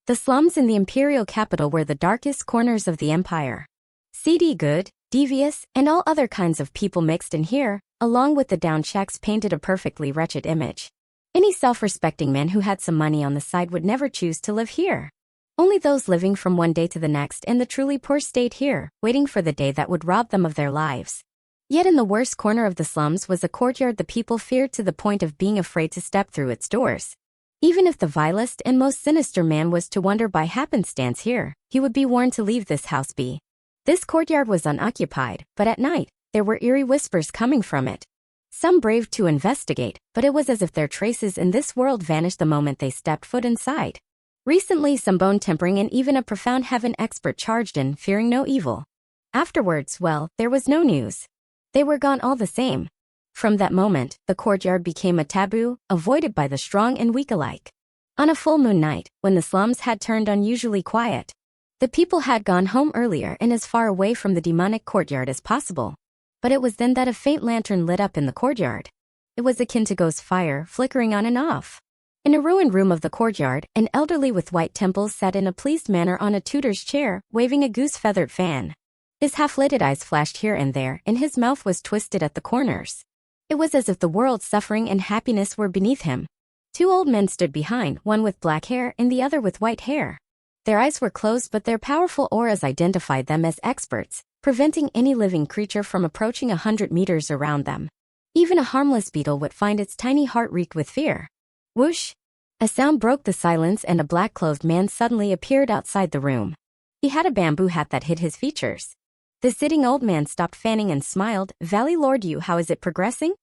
The slums in the imperial capital were the darkest corners of the empire. Seedy, good, devious, and all other kinds of people mixed in here, along with the down checks painted a perfectly wretched image. Any self-respecting man who had some money on the side would never choose to live here. Only those living from one day to the next and the truly poor stayed here, waiting for the day that would rob them of their lives. Yet in the worst corner of the slums was a courtyard the people feared to the point of being afraid to step through its doors. Even if the vilest and most sinister man was to wander by happenstance here, he would be warned to leave this house be. This courtyard was unoccupied, but at night, there were eerie whispers coming from it. Some braved to investigate, but it was as if their traces in this world vanished the moment they stepped foot inside. Recently, some bone-tempering and even a profound heaven expert charged in, fearing no evil. Afterwards, well, there was no news. They were gone all the same. From that moment, the courtyard became a taboo, avoided by the strong and weak alike. On a full moon night, when the slums had turned unusually quiet, the people had gone home earlier and as far away from the demonic courtyard as possible. But it was then that a faint lantern lit up in the courtyard. It was akin to ghost fire, flickering on and off. In a ruined room of the courtyard, an elderly with white temples sat in a pleased manner on a tutor's chair, waving a goose-feathered fan. His half-lidded eyes flashed here and there, and his mouth was twisted at the corners. It was as if the world's suffering and happiness were beneath him. Two old men stood behind, one with black hair and the other with white hair. Their eyes were closed, but their powerful auras identified them as experts, preventing any living creature from approaching 100 meters around them. Even a harmless beetle would find its tiny heart reek with fear. Whoosh! A sound broke the silence and a black-clothed man suddenly appeared outside the room. He had a bamboo hat that hid his features. The sitting old man stopped fanning and smiled. "Valley Lord Yu, how is it progressing?"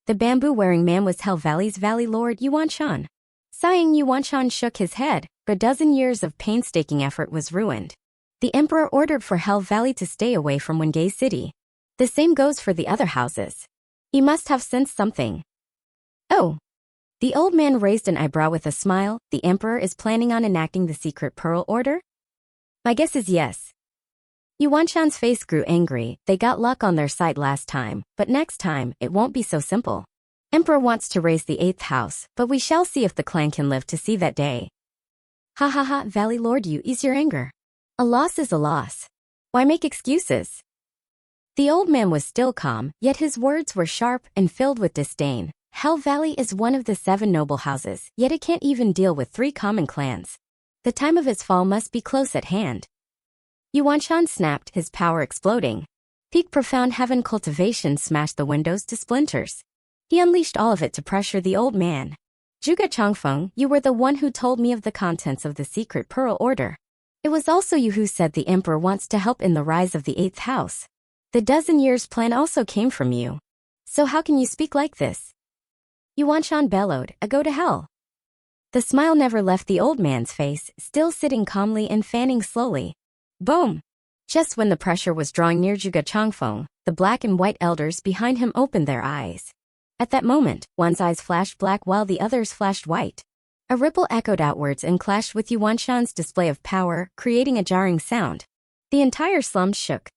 The bamboo-wearing man was Hell Valley's Valley Lord Yuanshan. Sighing, Yuanshan shook his head. A dozen years of painstaking effort was ruined. The emperor ordered for Hell Valley to stay away from Wengay City. The same goes for the other houses. He must have sensed something. Oh. The old man raised an eyebrow with a smile. The emperor is planning on enacting the secret pearl order? My guess is yes. Yuanshan's face grew angry. They got luck on their side last time, but next time, it won't be so simple. Emperor wants to raise the 8th house, but we shall see if the clan can live to see that day. Ha ha ha, Valley Lord, you ease your anger. A loss is a loss. Why make excuses? The old man was still calm, yet his words were sharp and filled with disdain. Hell Valley is one of the 7 noble houses, yet it can't even deal with 3 common clans. The time of its fall must be close at hand. Yuanshan snapped, his power exploding. Peak profound heaven cultivation smashed the windows to splinters. He unleashed all of it to pressure the old man. Zhuge Changfeng, you were the one who told me of the contents of the secret pearl order. It was also you who said the emperor wants to help in the rise of the 8th house. The dozen years plan also came from you. So how can you speak like this? Yuanshan bellowed, go to hell. The smile never left the old man's face, still sitting calmly and fanning slowly. Boom! Just when the pressure was drawing near Zhuge Changfeng, the black and white elders behind him opened their eyes. At that moment, one's eyes flashed black while the other's flashed white. A ripple echoed outwards and clashed with Yuanshan's display of power, creating a jarring sound. The entire slum shook.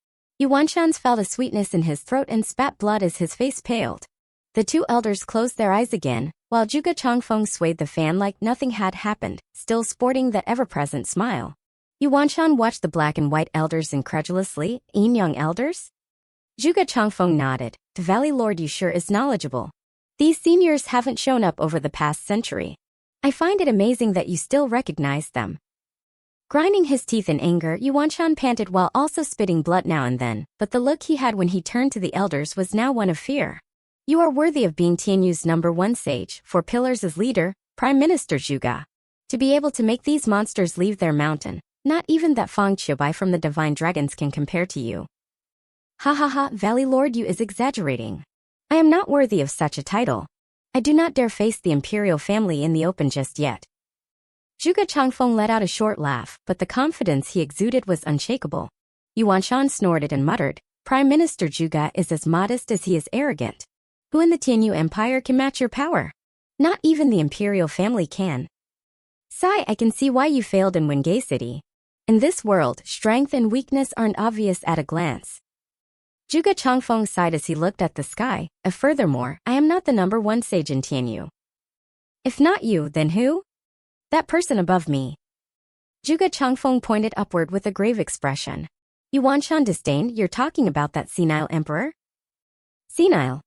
Yuanshan felt a sweetness in his throat and spat blood as his face paled. The 2 elders closed their eyes again, while Zhuge Changfeng swayed the fan like nothing had happened, still sporting that ever-present smile. Yuanshan watched the black and white elders incredulously. Young elders? Zhuge Changfeng nodded. The Valley Lord you sure is knowledgeable. These seniors haven't shown up over the past century. I find it amazing that you still recognize them. Grinding his teeth in anger, Yuanshan panted while also spitting blood now and then, but the look he had when he turned to the elders was now one of fear. You are worthy of being Tianyu's #1 sage, 4 pillars as leader, Prime Minister Zhuge. To be able to make these monsters leave their mountain, not even that Fang Qiubai from the Divine Dragons can compare to you. Ha ha ha, Valley Lord you is exaggerating. I am not worthy of such a title. I do not dare face the imperial family in the open just yet. Zhuge Changfeng let out a short laugh, but the confidence he exuded was unshakable. Yuanshan snorted and muttered, Prime Minister Zhuge is as modest as he is arrogant. Who in the Tianyu Empire can match your power? Not even the imperial family can. Sigh, I can see why you failed in Wengay City. In this world, strength and weakness aren't obvious at a glance. Zhuge Changfeng sighed as he looked at the sky. Furthermore, I am not the #1 sage in Tianyu. If not you, then who? That person above me. Zhuge Changfeng pointed upward with a grave expression. Yuanshan disdained, "You're talking about that senile emperor?" "Senile?"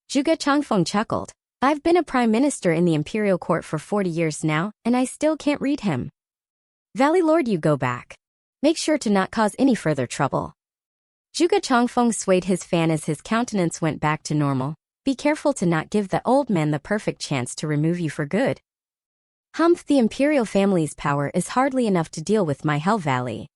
Zhuge Changfeng chuckled. "I've been a prime minister in the imperial court for 40 years now, and I still can't read him." "Valley Lord, you go back. Make sure to not cause any further trouble." Zhuge Changfeng swayed his fan as his countenance went back to normal. "Be careful to not give the old man the perfect chance to remove you for good." "Humph, the imperial family's power is hardly enough to deal with my Hell Valley."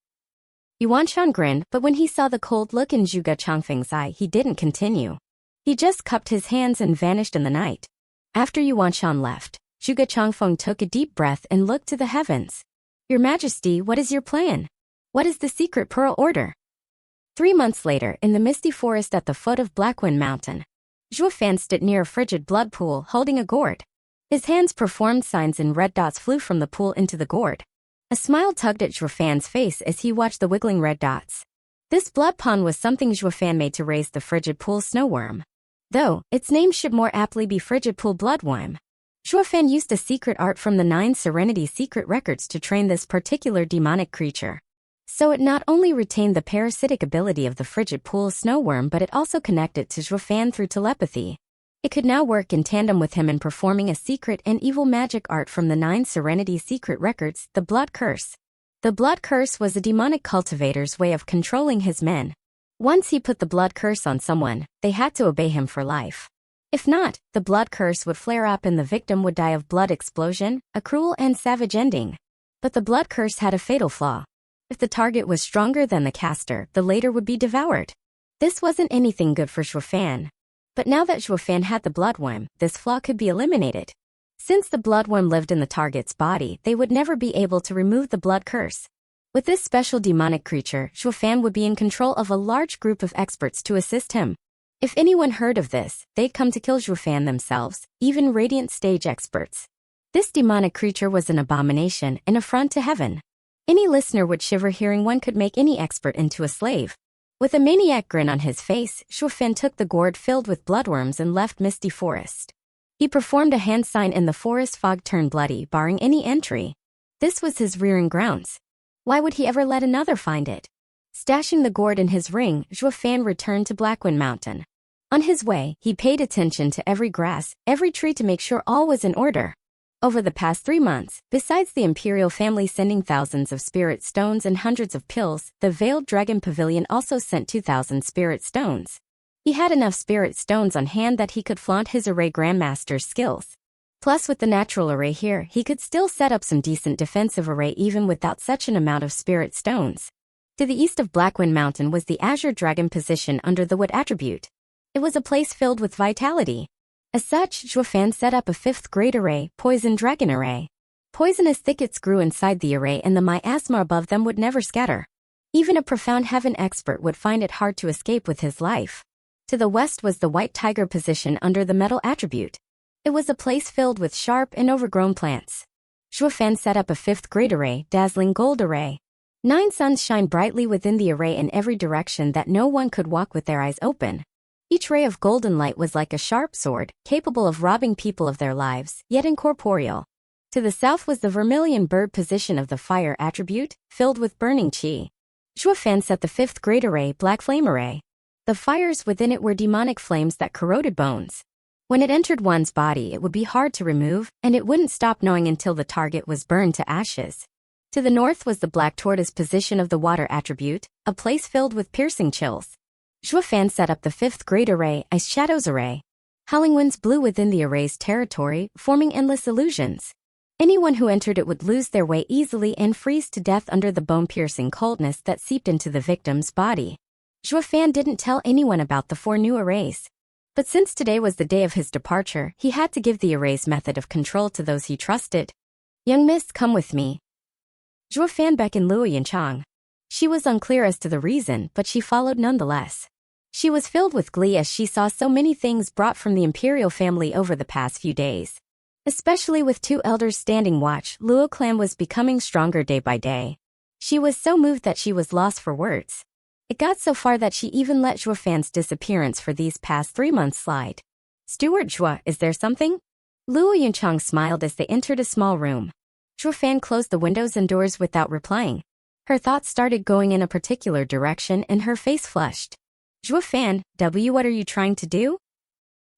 Yuanshan grinned, but when he saw the cold look in Zhuge Changfeng's eye, he didn't continue. He just cupped his hands and vanished in the night. After Yuanshan left, Zhuge Changfeng took a deep breath and looked to the heavens. "Your Majesty, what is your plan? What is the secret pearl order?" 3 months later, in the misty forest at the foot of Blackwind Mountain, Zhuo Fan stood near a frigid blood pool holding a gourd. His hands performed signs and red dots flew from the pool into the gourd. A smile tugged at Zhuo Fan's face as he watched the wiggling red dots. This blood pond was something Zhuo Fan made to raise the frigid pool snowworm. Though, its name should more aptly be frigid pool bloodworm. Zhuo Fan used a secret art from the Nine Serenities Secret Records to train this particular demonic creature. So it not only retained the parasitic ability of the frigid pool snowworm, but it also connected to Zhuo Fan through telepathy. It could now work in tandem with him in performing a secret and evil magic art from the Nine Serenities Secret Records, the Blood Curse. The Blood Curse was a demonic cultivator's way of controlling his men. Once he put the Blood Curse on someone, they had to obey him for life. If not, the Blood Curse would flare up and the victim would die of blood explosion, a cruel and savage ending. But the Blood Curse had a fatal flaw. If the target was stronger than the caster, the later would be devoured. This wasn't anything good for Zhuo Fan. But now that Zhuo Fan had the bloodworm, this flaw could be eliminated. Since the bloodworm lived in the target's body, they would never be able to remove the blood curse. With this special demonic creature, Zhuo Fan would be in control of a large group of experts to assist him. If anyone heard of this, they'd come to kill Zhuo Fan themselves, even radiant stage experts. This demonic creature was an abomination, an affront to heaven. Any listener would shiver hearing one could make any expert into a slave. With a maniac grin on his face, Zhuo Fan took the gourd filled with bloodworms and left Misty Forest. He performed a hand sign and the forest fog turned bloody, barring any entry. This was his rearing grounds. Why would he ever let another find it? Stashing the gourd in his ring, Zhuo Fan returned to Blackwind Mountain. On his way, he paid attention to every grass, every tree to make sure all was in order. Over the past 3 months, besides the imperial family sending thousands of spirit stones and hundreds of pills, the Veiled Dragon Pavilion also sent 2,000 spirit stones. He had enough spirit stones on hand that he could flaunt his array grandmaster's skills. Plus, with the natural array here, he could still set up some decent defensive array even without such an amount of spirit stones. To the east of Blackwind Mountain was the Azure Dragon position under the Wood attribute. It was a place filled with vitality. As such, Zhuo Fan set up a 5th grade array, Poison Dragon Array. Poisonous thickets grew inside the array and the miasma above them would never scatter. Even a profound heaven expert would find it hard to escape with his life. To the west was the White Tiger position under the Metal attribute. It was a place filled with sharp and overgrown plants. Zhuo Fan set up a 5th grade array, Dazzling Gold Array. 9 suns shine brightly within the array in every direction that no one could walk with their eyes open. Each ray of golden light was like a sharp sword, capable of robbing people of their lives, yet incorporeal. To the south was the Vermilion Bird position of the Fire attribute, filled with burning chi. Zhuo Fan set the 5th grade array, Black Flame Array. The fires within it were demonic flames that corroded bones. When it entered one's body, it would be hard to remove, and it wouldn't stop gnawing until the target was burned to ashes. To the north was the Black Tortoise position of the Water attribute, a place filled with piercing chills. Zhuo Fan set up the 5th grade array, Ice Shadows Array. Howling winds blew within the array's territory, forming endless illusions. Anyone who entered it would lose their way easily and freeze to death under the bone-piercing coldness that seeped into the victim's body. Zhuo Fan didn't tell anyone about the 4 new arrays. But since today was the day of his departure, he had to give the array's method of control to those he trusted. "Young miss, come with me." Zhuo Fan beckoned Luo Yanchang. She was unclear as to the reason, but she followed nonetheless. She was filled with glee as she saw so many things brought from the imperial family over the past few days. Especially with 2 elders standing watch, Luo clan was becoming stronger day by day. She was so moved that she was lost for words. It got so far that she even let Zhuo Fan's disappearance for these past 3 months slide. "Steward Zhuo, is there something?" Luo Yunchang smiled as they entered a small room. Fan closed the windows and doors without replying. Her thoughts started going in a particular direction and her face flushed. Fan, what are you trying to do?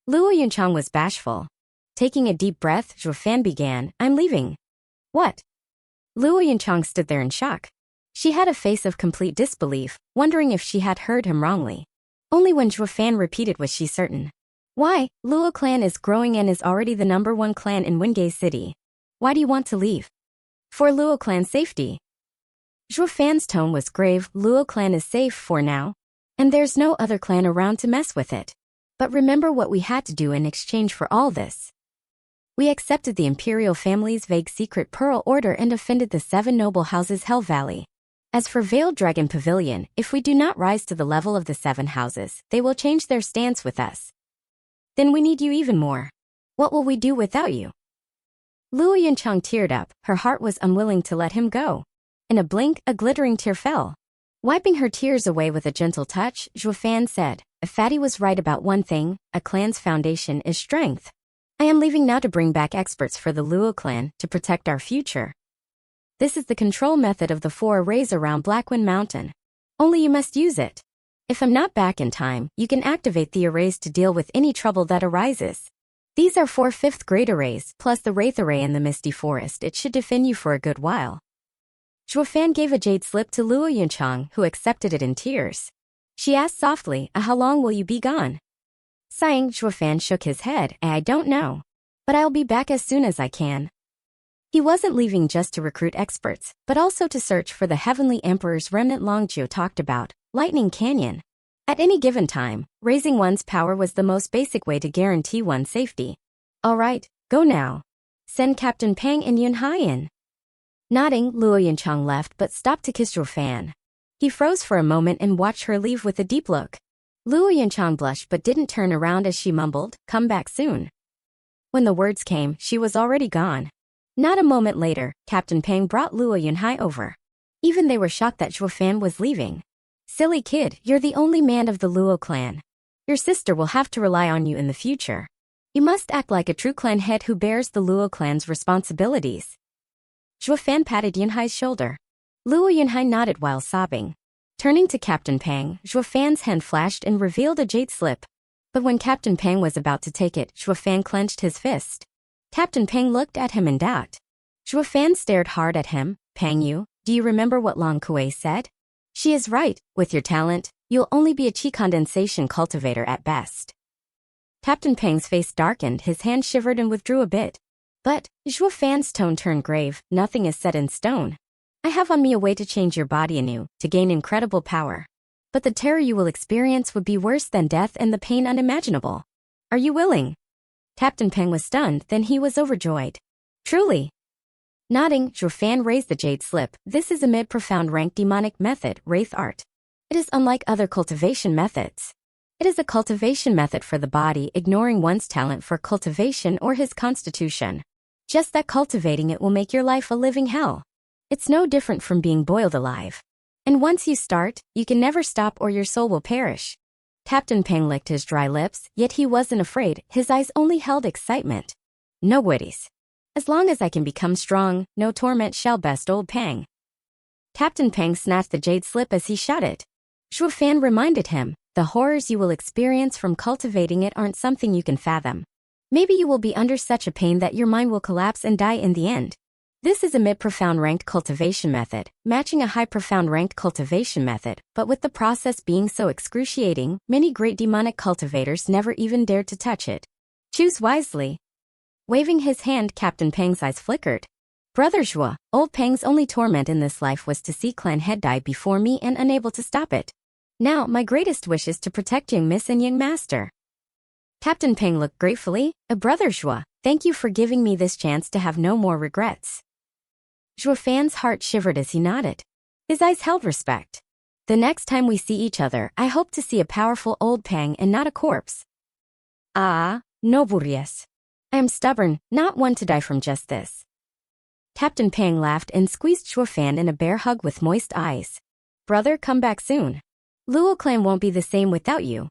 Luo Yunchang was bashful. Taking a deep breath, Fan began, I'm leaving. What? Luo Yunchang stood there in shock. She had a face of complete disbelief, wondering if she had heard him wrongly. Only when Fan repeated was she certain. Why? Luo clan is growing and is already the #1 clan in Wingay City. Why do you want to leave? For Luo clan's safety. Fan's tone was grave. Luo clan is safe for now, and there's no other clan around to mess with it. But remember what we had to do in exchange for all this. We accepted the imperial family's vague secret pearl order and offended the 7 noble houses Hell Valley. As for Veiled Dragon Pavilion, if we do not rise to the level of the 7 houses, they will change their stance with us. Then we need you even more. What will we do without you? Luo Yunchang teared up. Her heart was unwilling to let him go. In a blink, a glittering tear fell. Wiping her tears away with a gentle touch, Fan said, if Fatty was right about one thing, a clan's foundation is strength. I am leaving now to bring back experts for the Luo clan to protect our future. This is the control method of the 4 arrays around Blackwind Mountain. Only you must use it. If I'm not back in time, you can activate the arrays to deal with any trouble that arises. These are 4 5th grade arrays, plus the Wraith array in the Misty Forest. It should defend you for a good while. Fan gave a jade slip to Luo Yunchang, who accepted it in tears. She asked softly, how long will you be gone? Sighing, Fan shook his head, I don't know. But I'll be back as soon as I can. He wasn't leaving just to recruit experts, but also to search for the Heavenly Emperor's remnant Longjio talked about, Lightning Canyon. At any given time, raising one's power was the most basic way to guarantee one's safety. All right, go now. Send Captain Pang and Yunhai in. Nodding, Luo Yunchang left but stopped to kiss Fan. He froze for a moment and watched her leave with a deep look. Luo Yunchang blushed but didn't turn around as she mumbled, come back soon. When the words came, she was already gone. Not a moment later, Captain Pang brought Luo Yunhai over. Even they were shocked that Fan was leaving. Silly kid, you're the only man of the Luo clan. Your sister will have to rely on you in the future. You must act like a true clan head who bears the Luo clan's responsibilities. Fan patted Yunhai's shoulder. Luo Yunhai nodded while sobbing. Turning to Captain Pang, Fan's hand flashed and revealed a jade slip. But when Captain Pang was about to take it, Fan clenched his fist. Captain Pang looked at him in doubt. Fan stared hard at him. Pang Yu, do you remember what Long Kuei said? She is right, with your talent, you'll only be a chi condensation cultivator at best. Captain Pang's face darkened, his hand shivered and withdrew a bit. But, Fan's tone turned grave, nothing is set in stone. I have on me a way to change your body anew, to gain incredible power. But the terror you will experience would be worse than death and the pain unimaginable. Are you willing? Captain Pang was stunned, then he was overjoyed. Truly. Nodding, Fan raised the jade slip. This is a mid-profound rank demonic method, Wraith art. It is unlike other cultivation methods. It is a cultivation method for the body, ignoring one's talent for cultivation or his constitution. Just that cultivating it will make your life a living hell. It's no different from being boiled alive. And once you start, you can never stop or your soul will perish. Captain Pang licked his dry lips, yet he wasn't afraid, his eyes only held excitement. No worries. As long as I can become strong, no torment shall best old Pang. Captain Pang snatched the jade slip as he shouted. Fan reminded him, the horrors you will experience from cultivating it aren't something you can fathom. Maybe you will be under such a pain that your mind will collapse and die in the end. This is a mid-profound ranked cultivation method, matching a high-profound ranked cultivation method, but with the process being so excruciating, many great demonic cultivators never even dared to touch it. Choose wisely. Waving his hand, Captain Pang's eyes flickered. Brother Zhua, old Pang's only torment in this life was to see clan head die before me and unable to stop it. Now, my greatest wish is to protect young Miss and young Master. Captain Pang looked gratefully. Brother Zhua, thank you for giving me this chance to have no more regrets. Fan's heart shivered as he nodded. His eyes held respect. The next time we see each other, I hope to see a powerful old Pang and not a corpse. Ah, Noburius. I am stubborn, not one to die from just this. Captain Pang laughed and squeezed Fan in a bear hug with moist eyes. Brother, come back soon. Luo clan won't be the same without you.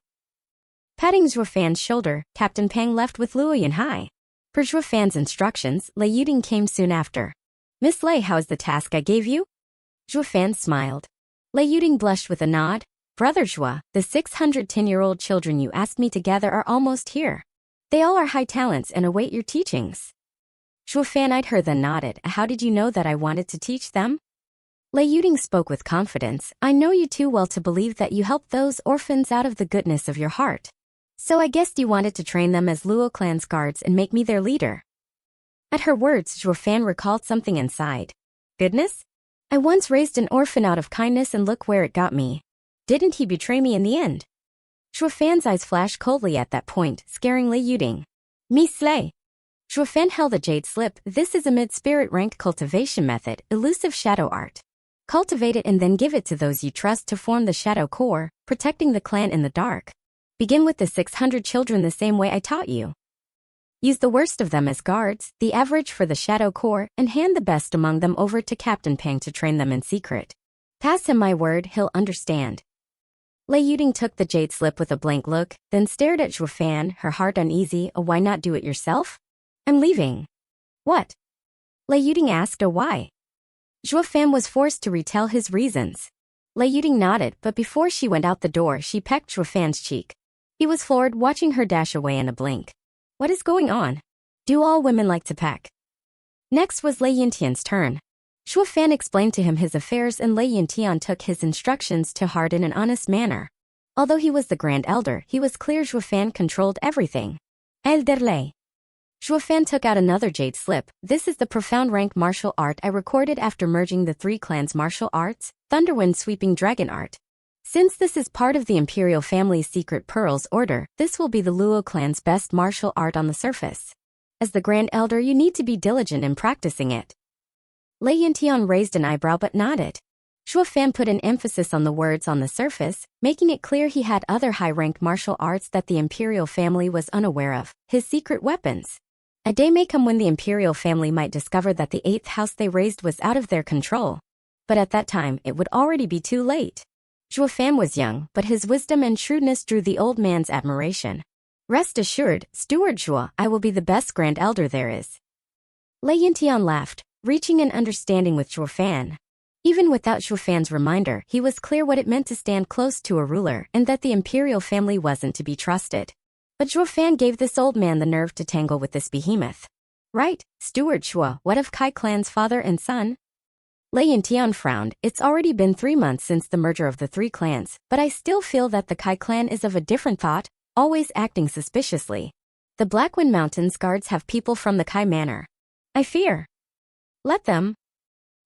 Patting Fan's shoulder, Captain Pang left with Luo Yunhai. Per Fan's instructions, Lei Yuding came soon after. Miss Lei, how is the task I gave you? Zhuo Fan smiled. Lei Yuding blushed with a nod. Brother Zhua, the 610-year-old children you asked me to gather are almost here. They all are high talents and await your teachings. Zhuo Fan eyed her then nodded. How did you know that I wanted to teach them? Lei Yuding spoke with confidence. I know you too well to believe that you help those orphans out of the goodness of your heart. So I guessed you wanted to train them as Luo clan's guards and make me their leader. At her words, Zhuo Fan recalled something inside. Goodness? I once raised an orphan out of kindness and look where it got me. Didn't he betray me in the end? Zhuo Fan's eyes flashed coldly at that point, scaring Lei Yuding. Miss Lei. Zhuo Fan held a jade slip. This is a mid-spirit ranked cultivation method, elusive shadow art. Cultivate it and then give it to those you trust to form the shadow core, protecting the clan in the dark. Begin with the 600 children the same way I taught you. Use the worst of them as guards, the average for the shadow core, and hand the best among them over to Captain Pang to train them in secret. Pass him my word, he'll understand. Lei Yuding took the jade slip with a blank look, then stared at Zhuo Fan, her heart uneasy. Why not do it yourself? I'm leaving. What? Lei Yuding asked. Why? Zhuo Fan was forced to retell his reasons. Lei Yuding nodded, but before she went out the door, she pecked Zhuo Fan's cheek. He was floored, watching her dash away in a blink. What is going on? Do all women like to peck? Next was Lei Yintian's turn. Zhuo Fan explained to him his affairs and Lei Yintian took his instructions to heart in an honest manner. Although he was the Grand Elder, he was clear Zhuo Fan controlled everything. Elder Lei. Zhuo Fan took out another jade slip. This is the profound rank martial art I recorded after merging the 3 clans' martial arts, Thunderwind Sweeping Dragon Art. Since this is part of the Imperial Family's Secret Pearls Order, this will be the Luo clan's best martial art on the surface. As the Grand Elder, you need to be diligent in practicing it. Lei Yintian raised an eyebrow but nodded. Zhuo Fan put an emphasis on the words on the surface, making it clear he had other high-ranked martial arts that the Imperial family was unaware of, his secret weapons. A day may come when the Imperial family might discover that the 8th house they raised was out of their control. But at that time, it would already be too late. Zhuo Fan was young, but his wisdom and shrewdness drew the old man's admiration. Rest assured, Steward Zhuo, I will be the best Grand Elder there is. Lei Yintian laughed, reaching an understanding with Zhuo Fan. Even without Zhuo Fan's reminder, he was clear what it meant to stand close to a ruler and that the Imperial family wasn't to be trusted. But Zhuo Fan gave this old man the nerve to tangle with this behemoth. Right, Steward Zhuo, what of Kai clan's father and son? Lei Yintian frowned. It's already been 3 months since the merger of the 3 clans, but I still feel that the Kai clan is of a different thought, always acting suspiciously. The Blackwind Mountains guards have people from the Kai manor. I fear. Let them.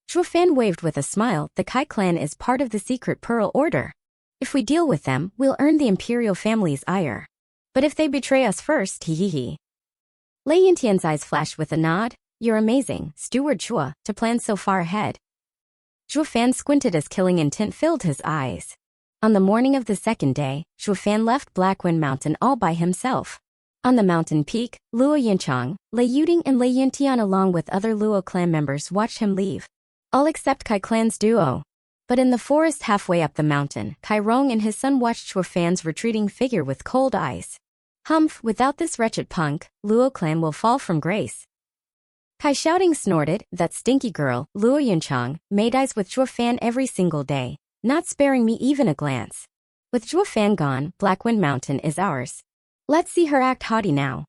Zhuo Fan waved with a smile. The Kai clan is part of the Secret Pearl Order. If we deal with them, we'll earn the Imperial family's ire. But if they betray us first, hee. Lei Yintian's eyes flashed with a nod. You're amazing, Steward Zhuo, to plan so far ahead. Zhuo Fan squinted as killing intent filled his eyes. On the morning of the second day, Zhuo Fan left Blackwind Mountain all by himself. On the mountain peak, Luo Yinchang, Lei Yuding and Lei Yintian along with other Luo clan members watched him leave. All except Kai clan's duo. But in the forest halfway up the mountain, Kai Rong and his son watched Zhuo Fan's retreating figure with cold eyes. Humph, without this wretched punk, Luo clan will fall from grace. Kai shouting snorted, that stinky girl, Luo Yinchang, made eyes with Zhuo Fan every single day, not sparing me even a glance. With Zhuo Fan gone, Blackwind Mountain is ours. Let's see her act haughty now.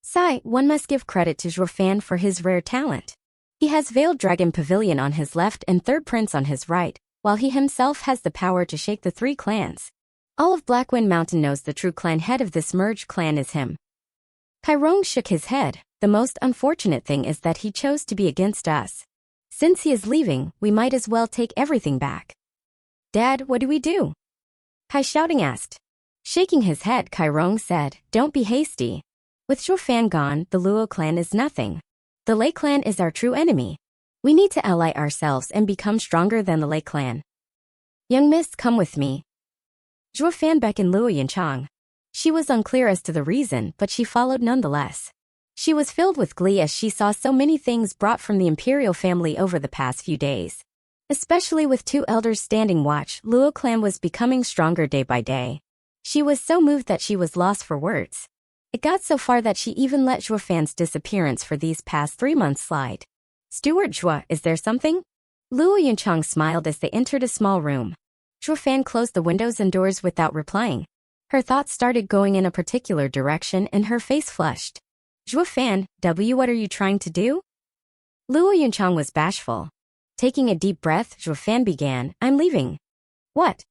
Sigh, one must give credit to Zhuo Fan for his rare talent. He has Veiled Dragon Pavilion on his left and Third Prince on his right, while he himself has the power to shake the 3 clans. All of Blackwind Mountain knows the true clan head of this merged clan is him. Kai Rong shook his head. The most unfortunate thing is that he chose to be against us. Since he is leaving, we might as well take everything back. Dad, what do we do? Kai shouting asked. Shaking his head, Kai Rong said, don't be hasty. With Zhuo Fan gone, the Luo clan is nothing. The Lei clan is our true enemy. We need to ally ourselves and become stronger than the Lei clan. Young miss, come with me. Zhuo Fan beckoned Luo Yinchang. She was unclear as to the reason, but she followed nonetheless. She was filled with glee as she saw so many things brought from the Imperial family over the past few days. Especially with 2 elders standing watch, Luo clan was becoming stronger day by day. She was so moved that she was lost for words. It got so far that she even let Zhuo Fan's disappearance for these past 3 months slide. Steward Zhua, is there something? Luo Yunchang smiled as they entered a small room. Zhuo Fan closed the windows and doors without replying. Her thoughts started going in a particular direction and her face flushed. Zhuo Fan, what are you trying to do? Luo Yunchang was bashful. Taking a deep breath, Zhuo Fan began, I'm leaving. What?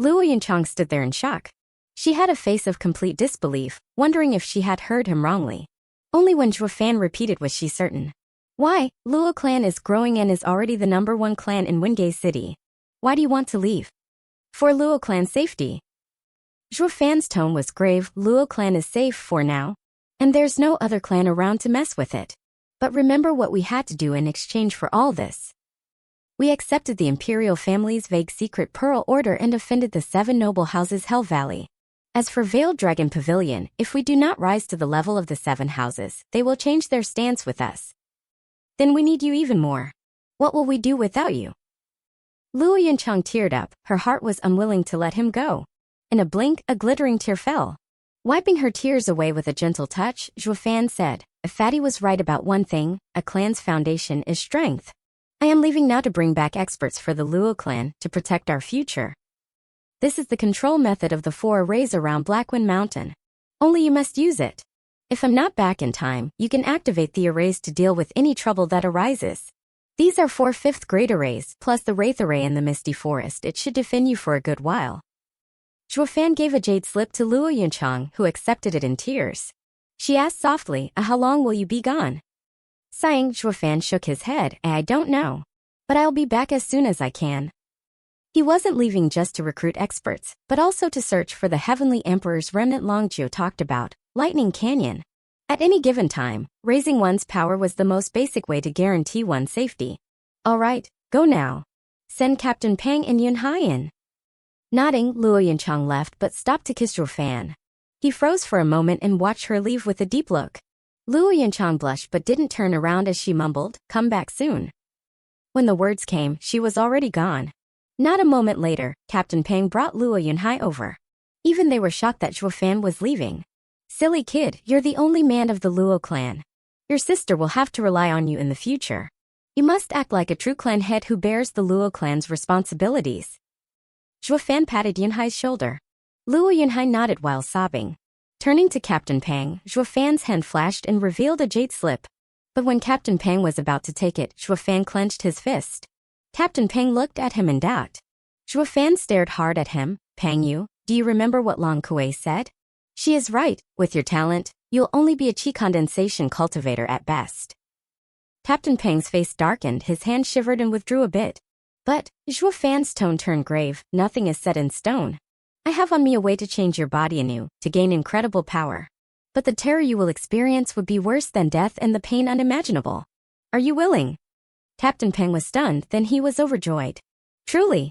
Luo Yunchang stood there in shock. She had a face of complete disbelief, wondering if she had heard him wrongly. Only when Zhuo Fan repeated was she certain. Why? Luo clan is growing and is already the #1 clan in Wingay City. Why do you want to leave? For Luo clan's safety. Zhuo Fan's tone was grave. Luo clan is safe for now. And there's no other clan around to mess with it. But remember what we had to do in exchange for all this. We accepted the imperial family's vague secret pearl order and offended the 7 noble houses Hell Valley. As for Veiled Dragon Pavilion, if we do not rise to the level of the 7 houses, they will change their stance with us. Then we need you even more. What will we do without you? Luo Yunchang teared up, her heart was unwilling to let him go. In a blink, a glittering tear fell. Wiping her tears away with a gentle touch, Zhuo Fan said, if Fatty was right about one thing, a clan's foundation is strength. I am leaving now to bring back experts for the Luo clan to protect our future. This is the control method of the 4 arrays around Blackwind Mountain. Only you must use it. If I'm not back in time, you can activate the arrays to deal with any trouble that arises. These are 4 5th grade arrays, plus the Wraith array in the Misty Forest. It should defend you for a good while. Zhuo Fan gave a jade slip to Luo Yunchang, who accepted it in tears. She asked softly, how long will you be gone? Sighing, Zhuo Fan shook his head, I don't know. But I'll be back as soon as I can. He wasn't leaving just to recruit experts, but also to search for the Heavenly Emperor's remnant Longjiu talked about, Lightning Canyon. At any given time, raising one's power was the most basic way to guarantee one's safety. All right, go now. Send Captain Pang and Yunhai in. Nodding, Luo Yunchang left but stopped to kiss Zhuo Fan. He froze for a moment and watched her leave with a deep look. Luo Yunchang blushed but didn't turn around as she mumbled, come back soon. When the words came, she was already gone. Not a moment later, Captain Pang brought Luo Yunhai over. Even they were shocked that Zhuo Fan was leaving. Silly kid, you're the only man of the Luo clan. Your sister will have to rely on you in the future. You must act like a true clan head who bears the Luo clan's responsibilities. Zhuo Fan patted Yunhai's shoulder. Luo Yunhai nodded while sobbing. Turning to Captain Pang, Zhuo Fan's hand flashed and revealed a jade slip. But when Captain Pang was about to take it, Zhuo Fan clenched his fist. Captain Pang looked at him in doubt. Zhuo Fan stared hard at him. Pang Yu, do you remember what Long Kuei said? She is right, with your talent, you'll only be a chi condensation cultivator at best. Captain Pang's face darkened, his hand shivered and withdrew a bit. But, Zhuo Fan's tone turned grave, nothing is set in stone. I have on me a way to change your body anew, to gain incredible power. But the terror you will experience would be worse than death and the pain unimaginable. Are you willing? Captain Pang was stunned, then he was overjoyed. Truly.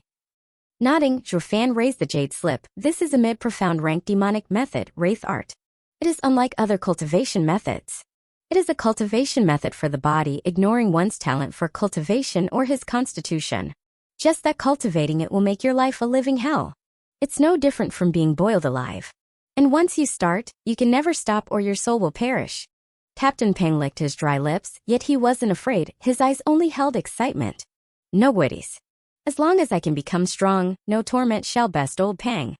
Nodding, Zhuo Fan raised the jade slip. This is a mid-profound rank demonic method, Wraith art. It is unlike other cultivation methods. It is a cultivation method for the body, ignoring one's talent for cultivation or his constitution. Just that cultivating it will make your life a living hell. It's no different from being boiled alive. And once you start, you can never stop or your soul will perish. Captain Pang licked his dry lips, yet he wasn't afraid, his eyes only held excitement. No worries. As long as I can become strong, no torment shall best old Pang.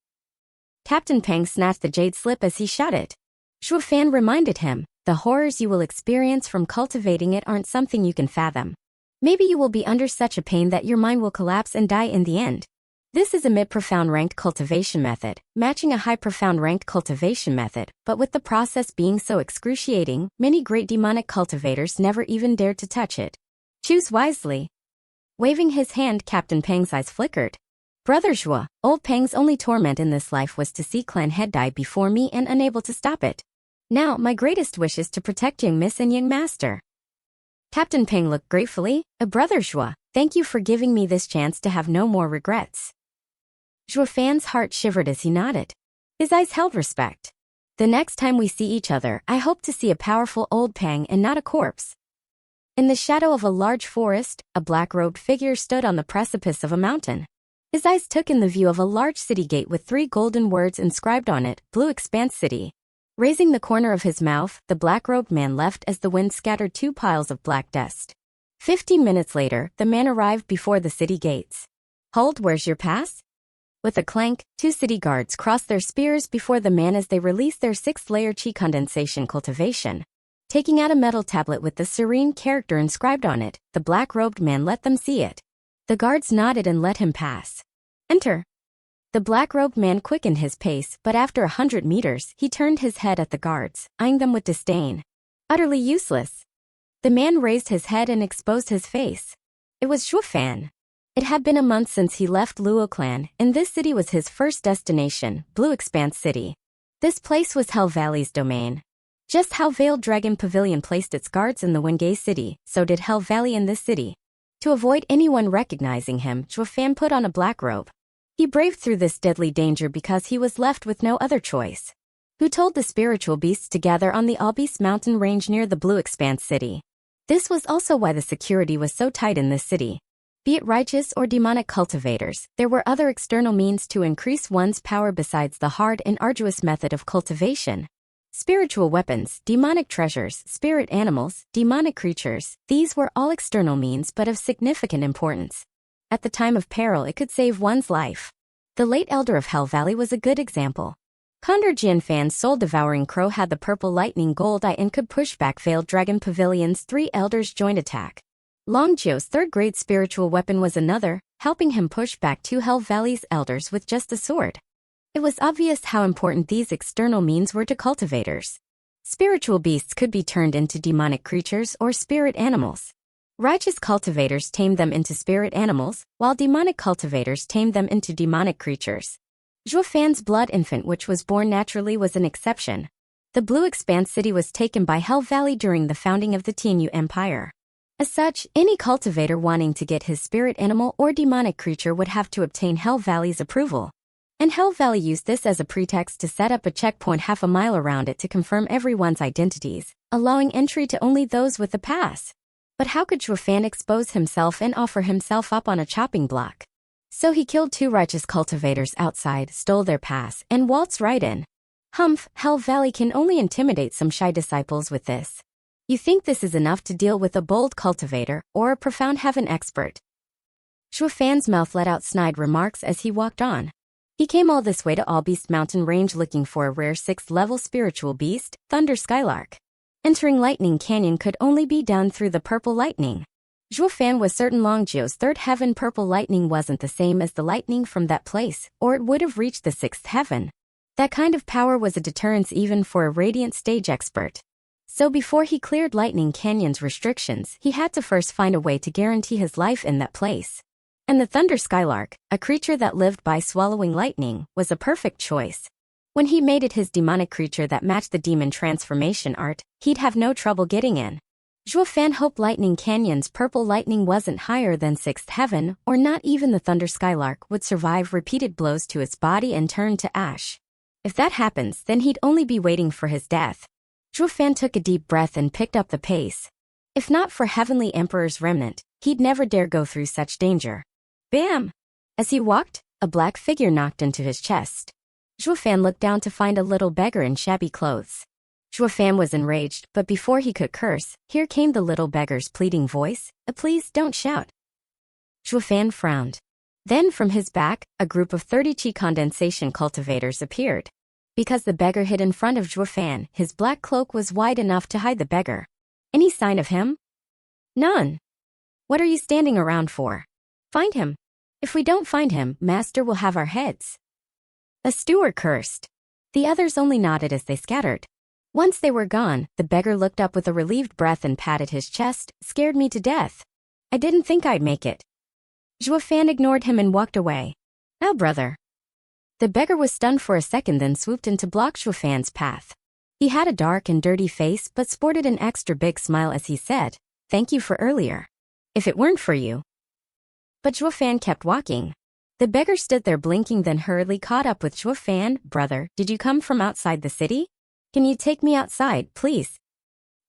Captain Pang snatched the jade slip as he shot it. Zhuo Fan reminded him, the horrors you will experience from cultivating it aren't something you can fathom. Maybe you will be under such a pain that your mind will collapse and die in the end. This is a mid-profound ranked cultivation method, matching a high-profound ranked cultivation method, but with the process being so excruciating, many great demonic cultivators never even dared to touch it. Choose wisely. Waving his hand, Captain Pang's eyes flickered. Brother Zhuo, old Pang's only torment in this life was to see clan head die before me and unable to stop it. Now, my greatest wish is to protect young miss and young master. Captain Pang looked gratefully. Brother Zhuo, thank you for giving me this chance to have no more regrets. Zhuo Fan's heart shivered as he nodded. His eyes held respect. The next time we see each other, I hope to see a powerful old Pang and not a corpse. In the shadow of a large forest, a black-robed figure stood on the precipice of a mountain. His eyes took in the view of a large city gate with 3 golden words inscribed on it, Blue Expanse City. Raising the corner of his mouth, the black-robed man left as the wind scattered 2 piles of black dust. 15 minutes later, the man arrived before the city gates. "Hold, where's your pass?" With a clank, 2 city guards crossed their spears before the man as they released their 6th-layer chi condensation cultivation. Taking out a metal tablet with the serene character inscribed on it, the black-robed man let them see it. The guards nodded and let him pass. "Enter." The black-robed man quickened his pace, but after 100 meters, he turned his head at the guards, eyeing them with disdain. Utterly useless. The man raised his head and exposed his face. It was Zhuo Fan. It had been a month since he left Luo Clan, and this city was his first destination, Blue Expanse City. This place was Hell Valley's domain. Just how Veiled Dragon Pavilion placed its guards in the Wengay City, so did Hell Valley in this city. To avoid anyone recognizing him, Zhuo Fan put on a black robe. He braved through this deadly danger because he was left with no other choice. Who told the spiritual beasts to gather on the Albis mountain range near the Blue Expanse City? This was also why the security was so tight in this city. Be it righteous or demonic cultivators, there were other external means to increase one's power besides the hard and arduous method of cultivation. Spiritual weapons, demonic treasures, spirit animals, demonic creatures, these were all external means but of significant importance. At the time of peril, it could save one's life. The late elder of Hell Valley was a good example. Condor Jianfan's soul-devouring crow had the purple lightning gold eye and could push back Veiled Dragon Pavilion's 3 elders' joint attack. Long Jio's 3rd-grade spiritual weapon was another, helping him push back 2 Hell Valley's elders with just a sword. It was obvious how important these external means were to cultivators. Spiritual beasts could be turned into demonic creatures or spirit animals. Righteous cultivators tamed them into spirit animals, while demonic cultivators tamed them into demonic creatures. Zhuo Fan's blood infant, which was born naturally, was an exception. The Blue Expanse City was taken by Hell Valley during the founding of the Tianyu Empire. As such, any cultivator wanting to get his spirit animal or demonic creature would have to obtain Hell Valley's approval. And Hell Valley used this as a pretext to set up a checkpoint half a mile around it to confirm everyone's identities, allowing entry to only those with a pass. But how could Zhuo Fan expose himself and offer himself up on a chopping block? So he killed 2 righteous cultivators outside, stole their pass, and waltzed right in. Humph, Hell Valley can only intimidate some shy disciples with this. You think this is enough to deal with a bold cultivator or a profound heaven expert? Zhuo Fan's mouth let out snide remarks as he walked on. He came all this way to Albis Mountain Range looking for a rare 6th-level spiritual beast, Thunder Skylark. Entering Lightning Canyon could only be done through the purple lightning. Zhuo Fan was certain Long Jio's 3rd heaven purple lightning wasn't the same as the lightning from that place, or it would have reached the 6th heaven. That kind of power was a deterrence even for a radiant stage expert. So before he cleared Lightning Canyon's restrictions, he had to first find a way to guarantee his life in that place. And the Thunder Skylark, a creature that lived by swallowing lightning, was a perfect choice. When he made it his demonic creature that matched the demon transformation art, he'd have no trouble getting in. Zhuo Fan hoped Lightning Canyon's purple lightning wasn't higher than 6th heaven, or not even the Thunder Skylark would survive repeated blows to its body and turn to ash. If that happens, then he'd only be waiting for his death. Zhuo Fan took a deep breath and picked up the pace. If not for Heavenly Emperor's remnant, he'd never dare go through such danger. Bam! As he walked, a black figure knocked into his chest. Zhuo Fan looked down to find a little beggar in shabby clothes. Zhuo Fan was enraged, but before he could curse, here came the little beggar's pleading voice, "Please don't shout." Zhuo Fan frowned. Then from his back, a group of 30 chi condensation cultivators appeared. Because the beggar hid in front of Zhuo Fan, his black cloak was wide enough to hide the beggar. Any sign of him? None. What are you standing around for? Find him. If we don't find him, Master will have our heads. A steward cursed. The others only nodded as they scattered. Once they were gone, the beggar looked up with a relieved breath and patted his chest. "Scared me to death. I didn't think I'd make it." Zhuo Fan ignored him and walked away. "Now, brother." The beggar was stunned for a second, then swooped in to block Zhuo Fan's path. He had a dark and dirty face but sported an extra big smile as he said, "Thank you for earlier. If it weren't for you." But Zhuo Fan kept walking. The beggar stood there blinking, then hurriedly caught up with Zhuo Fan. "Brother, did you come from outside the city? Can you take me outside, please?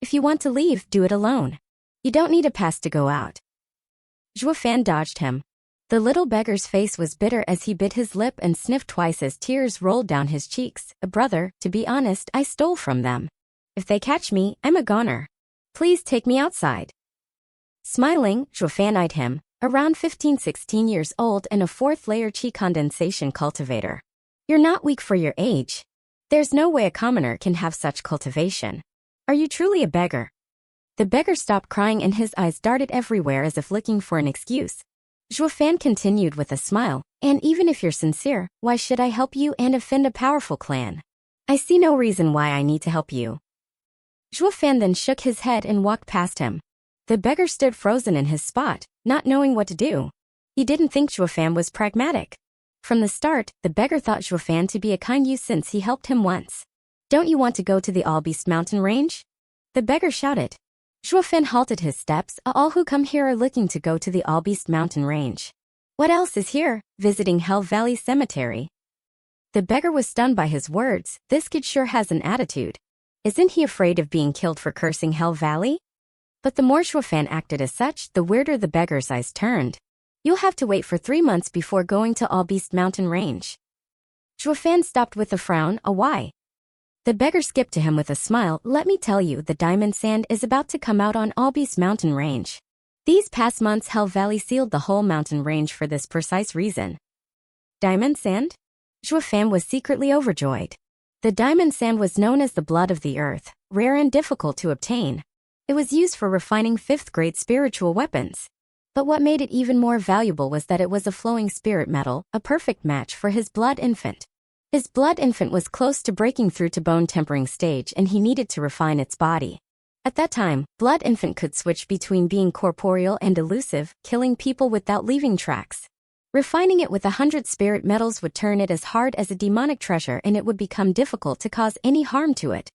If you want to leave, do it alone. You don't need a pass to go out." Zhuo Fan dodged him. The little beggar's face was bitter as he bit his lip and sniffed twice as tears rolled down his cheeks. "Brother, to be honest, I stole from them. If they catch me, I'm a goner. Please take me outside." Smiling, Zhuofan eyed him, around 15-16 years old and a fourth-layer chi condensation cultivator. You're not weak for your age. There's no way a commoner can have such cultivation. Are you truly a beggar? The beggar stopped crying and his eyes darted everywhere as if looking for an excuse. Zhuofan continued with a smile, and even if you're sincere, why should I help you and offend a powerful clan? I see no reason why I need to help you. Zhuofan then shook his head and walked past him. The beggar stood frozen in his spot, not knowing what to do. He didn't think Zhuofan was pragmatic. From the start, the beggar thought Zhuofan to be a kind youth since he helped him once. Don't you want to go to the All-Beast mountain range? The beggar shouted. Zhuofan halted his steps. All who come here are looking to go to the All-Beast mountain range. What else is here? Visiting Hell Valley Cemetery. The beggar was stunned by his words. This kid sure has an attitude. Isn't he afraid of being killed for cursing Hell Valley? But the more Zhuofan acted as such, the weirder the beggar's eyes turned. You'll have to wait for 3 months before going to All-Beast mountain range. Zhuofan stopped with a frown. Why? The beggar skipped to him with a smile. Let me tell you, the diamond sand is about to come out on All-Beast mountain range. These past months Hell Valley sealed the whole mountain range for this precise reason. Diamond sand? Zhuofan was secretly overjoyed. The diamond sand was known as the blood of the earth, rare and difficult to obtain. It was used for refining 5th-grade spiritual weapons. But what made it even more valuable was that it was a flowing spirit metal, a perfect match for his blood infant. His blood infant was close to breaking through to bone tempering stage and he needed to refine its body. At that time, blood infant could switch between being corporeal and elusive, killing people without leaving tracks. Refining it with 100 spirit metals would turn it as hard as a demonic treasure and it would become difficult to cause any harm to it.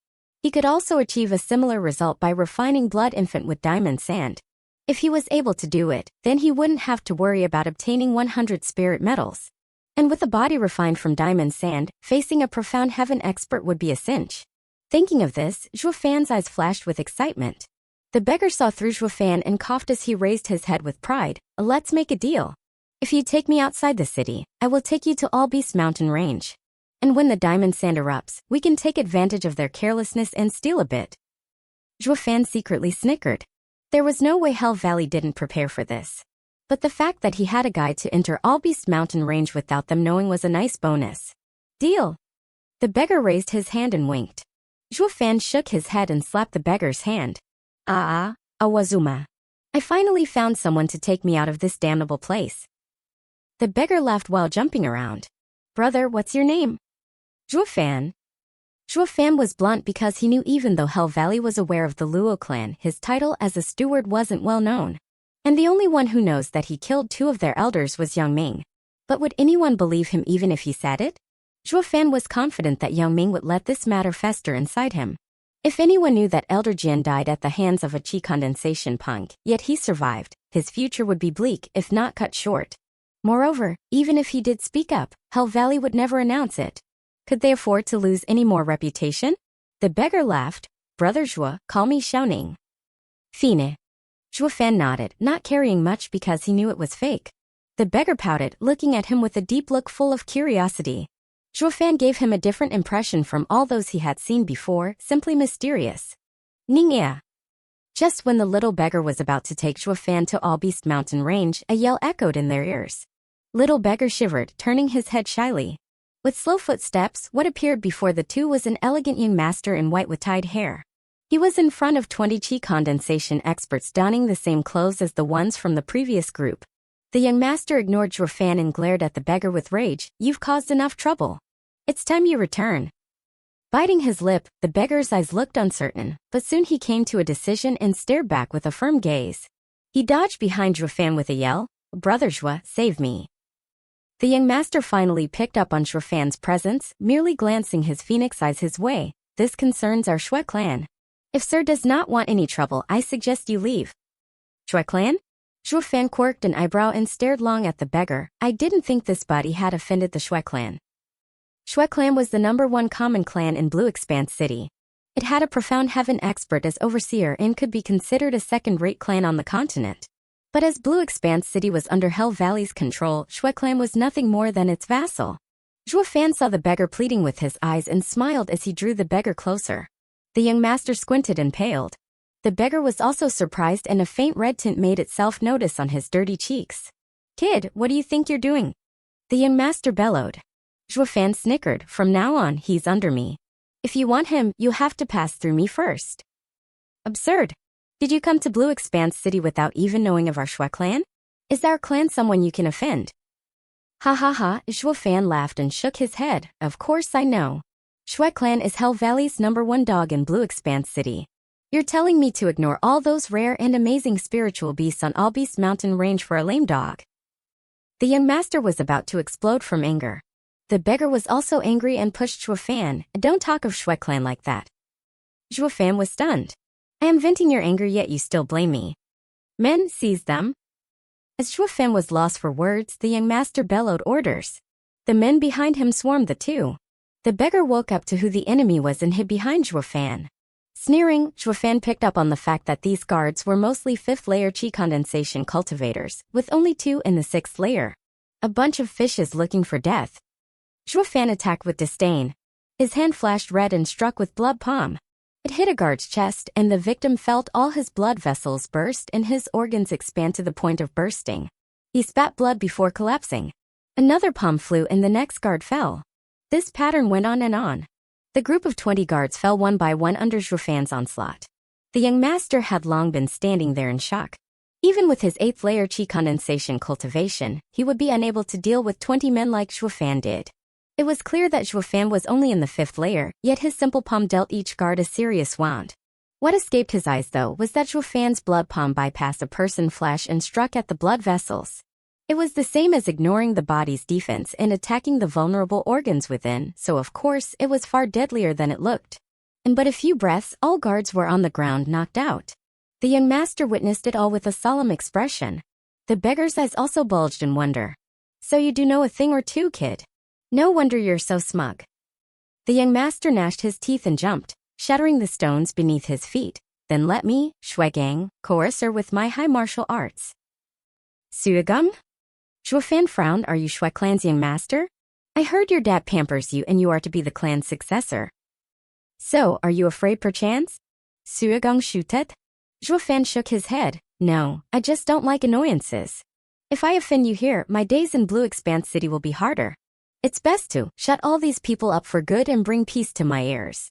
He could also achieve a similar result by refining blood infant with diamond sand. If he was able to do it, then he wouldn't have to worry about obtaining 100 spirit metals. And with a body refined from diamond sand, facing a profound heaven expert would be a cinch. Thinking of this, Zhuofan's eyes flashed with excitement. The beggar saw through Zhuofan and coughed as he raised his head with pride. Let's make a deal. If you take me outside the city, I will take you to All-Beast mountain range. And when the diamond sand erupts, we can take advantage of their carelessness and steal a bit. Zhuofan secretly snickered. There was no way Hell Valley didn't prepare for this. But the fact that he had a guide to enter All-Beast mountain range without them knowing was a nice bonus. Deal. The beggar raised his hand and winked. Zhuofan shook his head and slapped the beggar's hand. Awazuma. I finally found someone to take me out of this damnable place. The beggar laughed while jumping around. Brother, what's your name? Zhuofan. Zhuofan was blunt because he knew even though Hell Valley was aware of the Luo clan, his title as a steward wasn't well known. And the only one who knows that he killed 2 of their elders was Young Ming. But would anyone believe him even if he said it? Zhuofan was confident that Young Ming would let this matter fester inside him. If anyone knew that Elder Jian died at the hands of a chi condensation punk, yet he survived, his future would be bleak if not cut short. Moreover, even if he did speak up, Hell Valley would never announce it. Could they afford to lose any more reputation? The beggar laughed. Brother Zhuo, call me Xiaoning. Fine. Zhuofan nodded, not carrying much because he knew it was fake. The beggar pouted, looking at him with a deep look full of curiosity. Zhuofan gave him a different impression from all those he had seen before, simply mysterious. Ningya. Just when the little beggar was about to take Zhuofan to All-Beast mountain range, a yell echoed in their ears. Little beggar shivered, turning his head shyly. With slow footsteps, what appeared before the two was an elegant young master in white with tied hair. He was in front of 20 chi condensation experts donning the same clothes as the ones from the previous group. The young master ignored Zhuofan and glared at the beggar with rage. You've caused enough trouble. It's time you return. Biting his lip, the beggar's eyes looked uncertain, but soon he came to a decision and stared back with a firm gaze. He dodged behind Zhuofan with a yell, Brother Zhuo, save me. The young master finally picked up on Zhuofan's presence, merely glancing his phoenix eyes his way. This concerns our Shui clan. If sir does not want any trouble, I suggest you leave. Shui clan? Zhuofan quirked an eyebrow and stared long at the beggar. I didn't think this body had offended the Shui clan. Shui clan was the #1 common clan in Blue Expanse City. It had a profound heaven expert as overseer and could be considered a second-rate clan on the continent. But as Blue Expanse City was under Hell Valley's control, Shui clan was nothing more than its vassal. Zhuofan saw the beggar pleading with his eyes and smiled as he drew the beggar closer. The young master squinted and paled. The beggar was also surprised and a faint red tint made itself notice on his dirty cheeks. "Kid, what do you think you're doing?" the young master bellowed. Zhuofan snickered. "From now on, he's under me. If you want him, you have to pass through me first." "Absurd. Did you come to Blue Expanse City without even knowing of our Shui clan? Is our clan someone you can offend?" "Ha ha ha," Zhuofan laughed and shook his head. "Of course I know. Shui clan is Hell Valley's #1 dog in Blue Expanse City. You're telling me to ignore all those rare and amazing spiritual beasts on All Beast Mountain Range for a lame dog?" The young master was about to explode from anger. The beggar was also angry and pushed Zhuofan. "Don't talk of Shui clan like that." Zhuofan was stunned. "I am venting your anger, yet you still blame me." "Men, seize them." As Zhuofan was lost for words, the young master bellowed orders. The men behind him swarmed the two. The beggar woke up to who the enemy was and hid behind Zhuofan. Sneering, Zhuofan picked up on the fact that these guards were mostly 5th layer chi condensation cultivators, with only 2 in the 6th layer. A bunch of fishes looking for death. Zhuofan attacked with disdain. His hand flashed red and struck with blood palm. It hit a guard's chest, and the victim felt all his blood vessels burst and his organs expand to the point of bursting. He spat blood before collapsing. Another palm flew and the next guard fell. This pattern went on and on. The group of 20 guards fell one by one under Zhuofan's onslaught. The young master had long been standing there in shock. Even with his 8th layer chi condensation cultivation, he would be unable to deal with 20 men like Zhuofan did. It was clear that Zhuofan was only in the 5th layer, yet his simple palm dealt each guard a serious wound. What escaped his eyes, though, was that Zhuofan's blood palm bypassed a person flesh and struck at the blood vessels. It was the same as ignoring the body's defense and attacking the vulnerable organs within, so of course it was far deadlier than it looked. In but a few breaths, all guards were on the ground knocked out. The young master witnessed it all with a solemn expression. The beggar's eyes also bulged in wonder. "So you do know a thing or two, kid. No wonder you're so smug." The young master gnashed his teeth and jumped, shattering the stones beneath his feet. "Then let me, Shuigang, coerce her with my high martial arts." "Suigung?" Zhuofan frowned. "Are you Shui clan's young master? I heard your dad pampers you and you are to be the clan's successor. So, are you afraid perchance?" Suigung shutet. Zhuofan shook his head. "No, I just don't like annoyances. If I offend you here, my days in Blue Expanse City will be harder. It's best to shut all these people up for good and bring peace to my ears."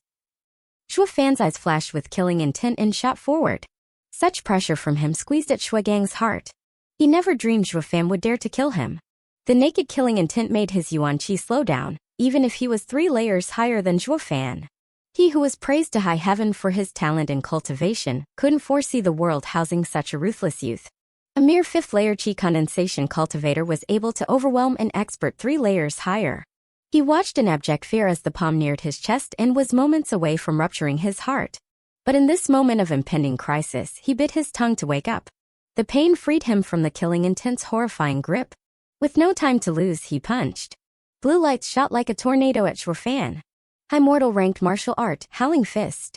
Zhuofan's eyes flashed with killing intent and shot forward. Such pressure from him squeezed at Shuigang's heart. He never dreamed Zhuofan would dare to kill him. The naked killing intent made his yuan qi slow down, even if he was 3 layers higher than Zhuofan. He who was praised to high heaven for his talent and cultivation couldn't foresee the world housing such a ruthless youth. A mere 5th layer chi condensation cultivator was able to overwhelm an expert 3 layers higher. He watched in abject fear as the palm neared his chest and was moments away from rupturing his heart. But in this moment of impending crisis, he bit his tongue to wake up. The pain freed him from the killing intent's horrifying grip. With no time to lose, he punched. Blue lights shot like a tornado at Zhuofan. High mortal ranked martial art, howling fist.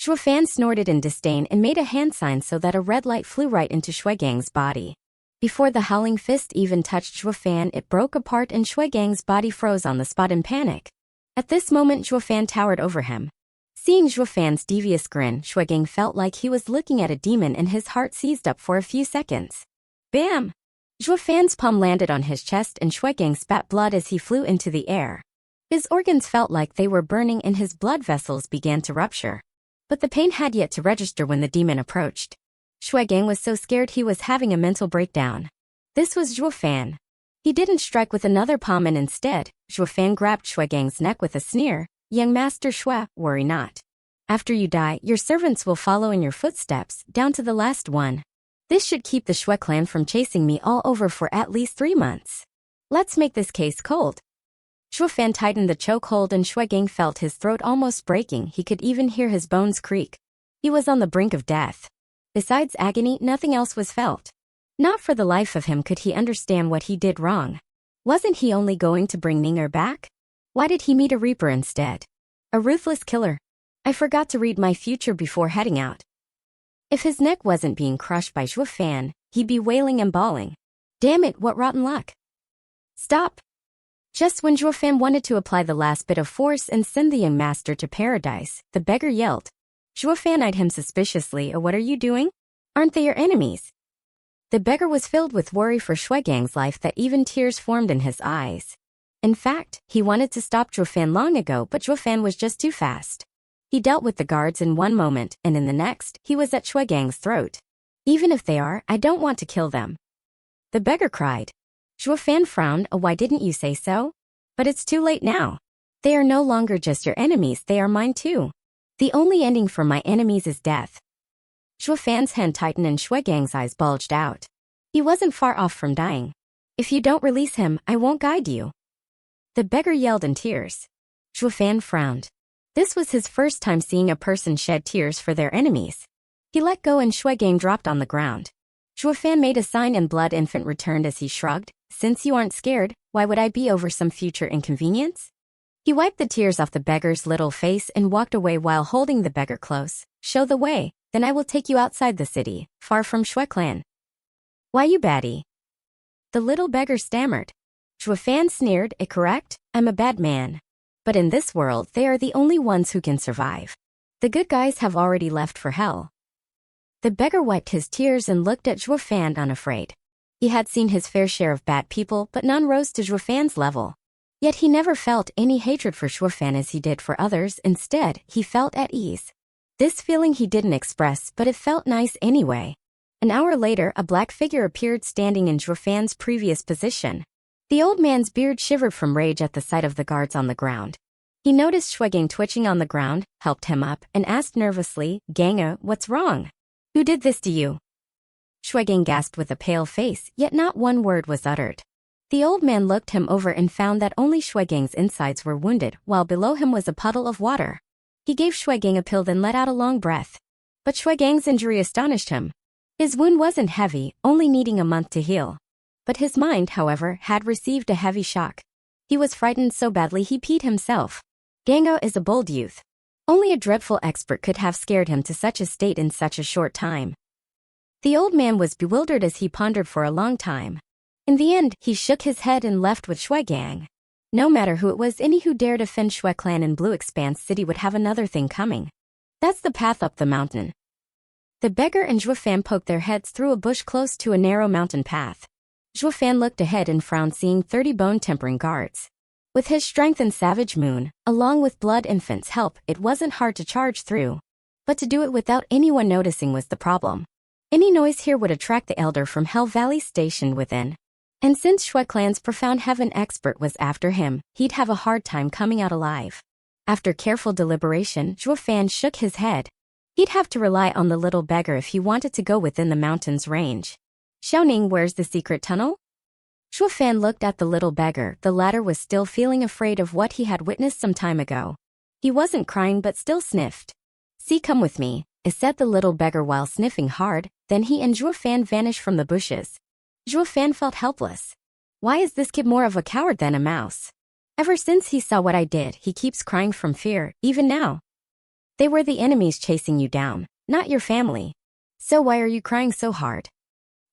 Zhuofan snorted in disdain and made a hand sign so that a red light flew right into Shuigang's body. Before the howling fist even touched Zhuofan, it broke apart and Shuigang's body froze on the spot in panic. At this moment, Zhuofan towered over him. Seeing Zhuofan's devious grin, Shuigang felt like he was looking at a demon and his heart seized up for a few seconds. Bam! Zhuofan's palm landed on his chest and Shuigang spat blood as he flew into the air. His organs felt like they were burning and his blood vessels began to rupture. But the pain had yet to register when the demon approached. Shuigang was so scared he was having a mental breakdown. This was Zhuofan. He didn't strike with another palm and instead, Zhuofan grabbed Shuigang's neck with a sneer. "Young Master Shui, worry not. After you die, your servants will follow in your footsteps, down to the last one. This should keep the Shui clan from chasing me all over for at least 3 months. Let's make this case cold." Zhuofan tightened the chokehold and Shuigang felt his throat almost breaking. He could even hear his bones creak. He was on the brink of death. Besides agony, nothing else was felt. Not for the life of him could he understand what he did wrong. Wasn't he only going to bring Ninger back? Why did he meet a Reaper instead? A ruthless killer. I forgot to read my future before heading out. If his neck wasn't being crushed by Zhuofan, he'd be wailing and bawling. Damn it, what rotten luck. Stop! Just when Zhuofan wanted to apply the last bit of force and send the young master to paradise, the beggar yelled. Zhuofan eyed him suspiciously. What are you doing? Aren't they your enemies? The beggar was filled with worry for Shuigang's life that even tears formed in his eyes. In fact, he wanted to stop Zhuofan long ago, but Zhuofan was just too fast. He dealt with the guards in one moment, and in the next, he was at Shuigang's throat. Even if they are, I don't want to kill them. The beggar cried. Zhuofan frowned. Why didn't you say so? But it's too late now. They are no longer just your enemies, they are mine too. The only ending for my enemies is death. Zhuofan's hand tightened and Shuigang's eyes bulged out. He wasn't far off from dying. If you don't release him, I won't guide you. The beggar yelled in tears. Zhuofan frowned. This was his first time seeing a person shed tears for their enemies. He let go and Shuigang dropped on the ground. Zhuofan made a sign and Blood Infant returned as he shrugged. Since you aren't scared, why would I be over some future inconvenience? He wiped the tears off the beggar's little face and walked away while holding the beggar close. Show the way, then I will take you outside the city, far from Shui clan. Why you baddie? The little beggar stammered. Zhuofan sneered. Correct, I'm a bad man. But in this world, they are the only ones who can survive. The good guys have already left for hell. The beggar wiped his tears and looked at Zhuofan unafraid. He had seen his fair share of bad people, but none rose to Zhuofan's level. Yet he never felt any hatred for Zhuofan as he did for others. Instead, he felt at ease. This feeling he didn't express, but it felt nice anyway. An hour later, a black figure appeared standing in Zhuofan's previous position. The old man's beard shivered from rage at the sight of the guards on the ground. He noticed Shuigang twitching on the ground, helped him up, and asked nervously, Ganga, what's wrong? Who did this to you? Shuigang gasped with a pale face, yet not one word was uttered. The old man looked him over and found that only Shuigang's insides were wounded, while below him was a puddle of water. He gave Shuigang a pill then let out a long breath. But Shuigang's injury astonished him. His wound wasn't heavy, only needing a month to heal. But his mind, however, had received a heavy shock. He was frightened so badly he peed himself. Ganga is a bold youth. Only a dreadful expert could have scared him to such a state in such a short time. The old man was bewildered as he pondered for a long time. In the end, he shook his head and left with Shuigang. No matter who it was, any who dared offend Shui clan in Blue Expanse City would have another thing coming. That's the path up the mountain. The beggar and Zhuofan poked their heads through a bush close to a narrow mountain path. Zhuofan looked ahead and frowned, seeing 30 bone-tempering guards. With his strength and savage moon, along with Blood Infant's help, it wasn't hard to charge through. But to do it without anyone noticing was the problem. Any noise here would attract the elder from Hell Valley stationed within. And since Shui clan's profound heaven expert was after him, he'd have a hard time coming out alive. After careful deliberation, Zhuofan shook his head. He'd have to rely on the little beggar if he wanted to go within the mountain's range. Xiaoning, where's the secret tunnel? Zhuofan looked at the little beggar. The latter was still feeling afraid of what he had witnessed some time ago. He wasn't crying but still sniffed. See, come with me, said the little beggar while sniffing hard. Then he and Zhuofan vanished from the bushes. Zhuofan felt helpless. Why is this kid more of a coward than a mouse? Ever since he saw what I did, he keeps crying from fear, even now. They were the enemies chasing you down, not your family. So why are you crying so hard?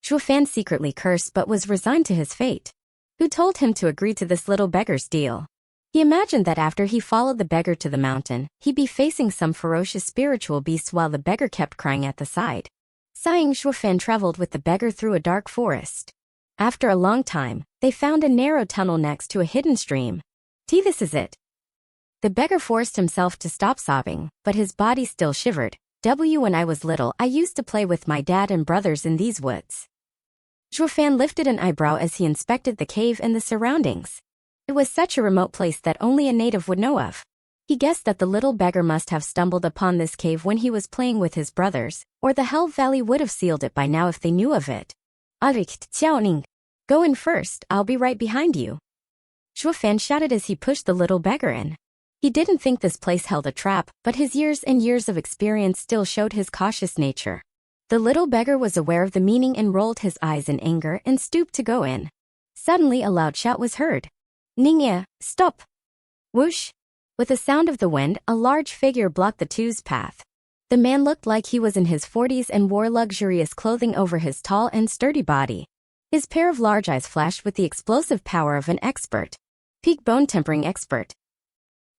Zhuofan secretly cursed but was resigned to his fate. Who told him to agree to this little beggar's deal? He imagined that after he followed the beggar to the mountain, he'd be facing some ferocious spiritual beast while the beggar kept crying at the side. Sighing, Zhuofan traveled with the beggar through a dark forest. After a long time, they found a narrow tunnel next to a hidden stream. This is it. The beggar forced himself to stop sobbing, but his body still shivered. When I was little, I used to play with my dad and brothers in these woods. Zhuofan lifted an eyebrow as he inspected the cave and the surroundings. It was such a remote place that only a native would know of. He guessed that the little beggar must have stumbled upon this cave when he was playing with his brothers, or the Hell Valley would have sealed it by now if they knew of it. Xiaoning, go in first, I'll be right behind you. Zhuofan shouted as he pushed the little beggar in. He didn't think this place held a trap, but his years and years of experience still showed his cautious nature. The little beggar was aware of the meaning and rolled his eyes in anger and stooped to go in. Suddenly a loud shout was heard. Ningya, stop! Whoosh! With the sound of the wind, a large figure blocked the two's path. The man looked like he was in his 40s and wore luxurious clothing over his tall and sturdy body. His pair of large eyes flashed with the explosive power of an expert. Peak bone tempering expert.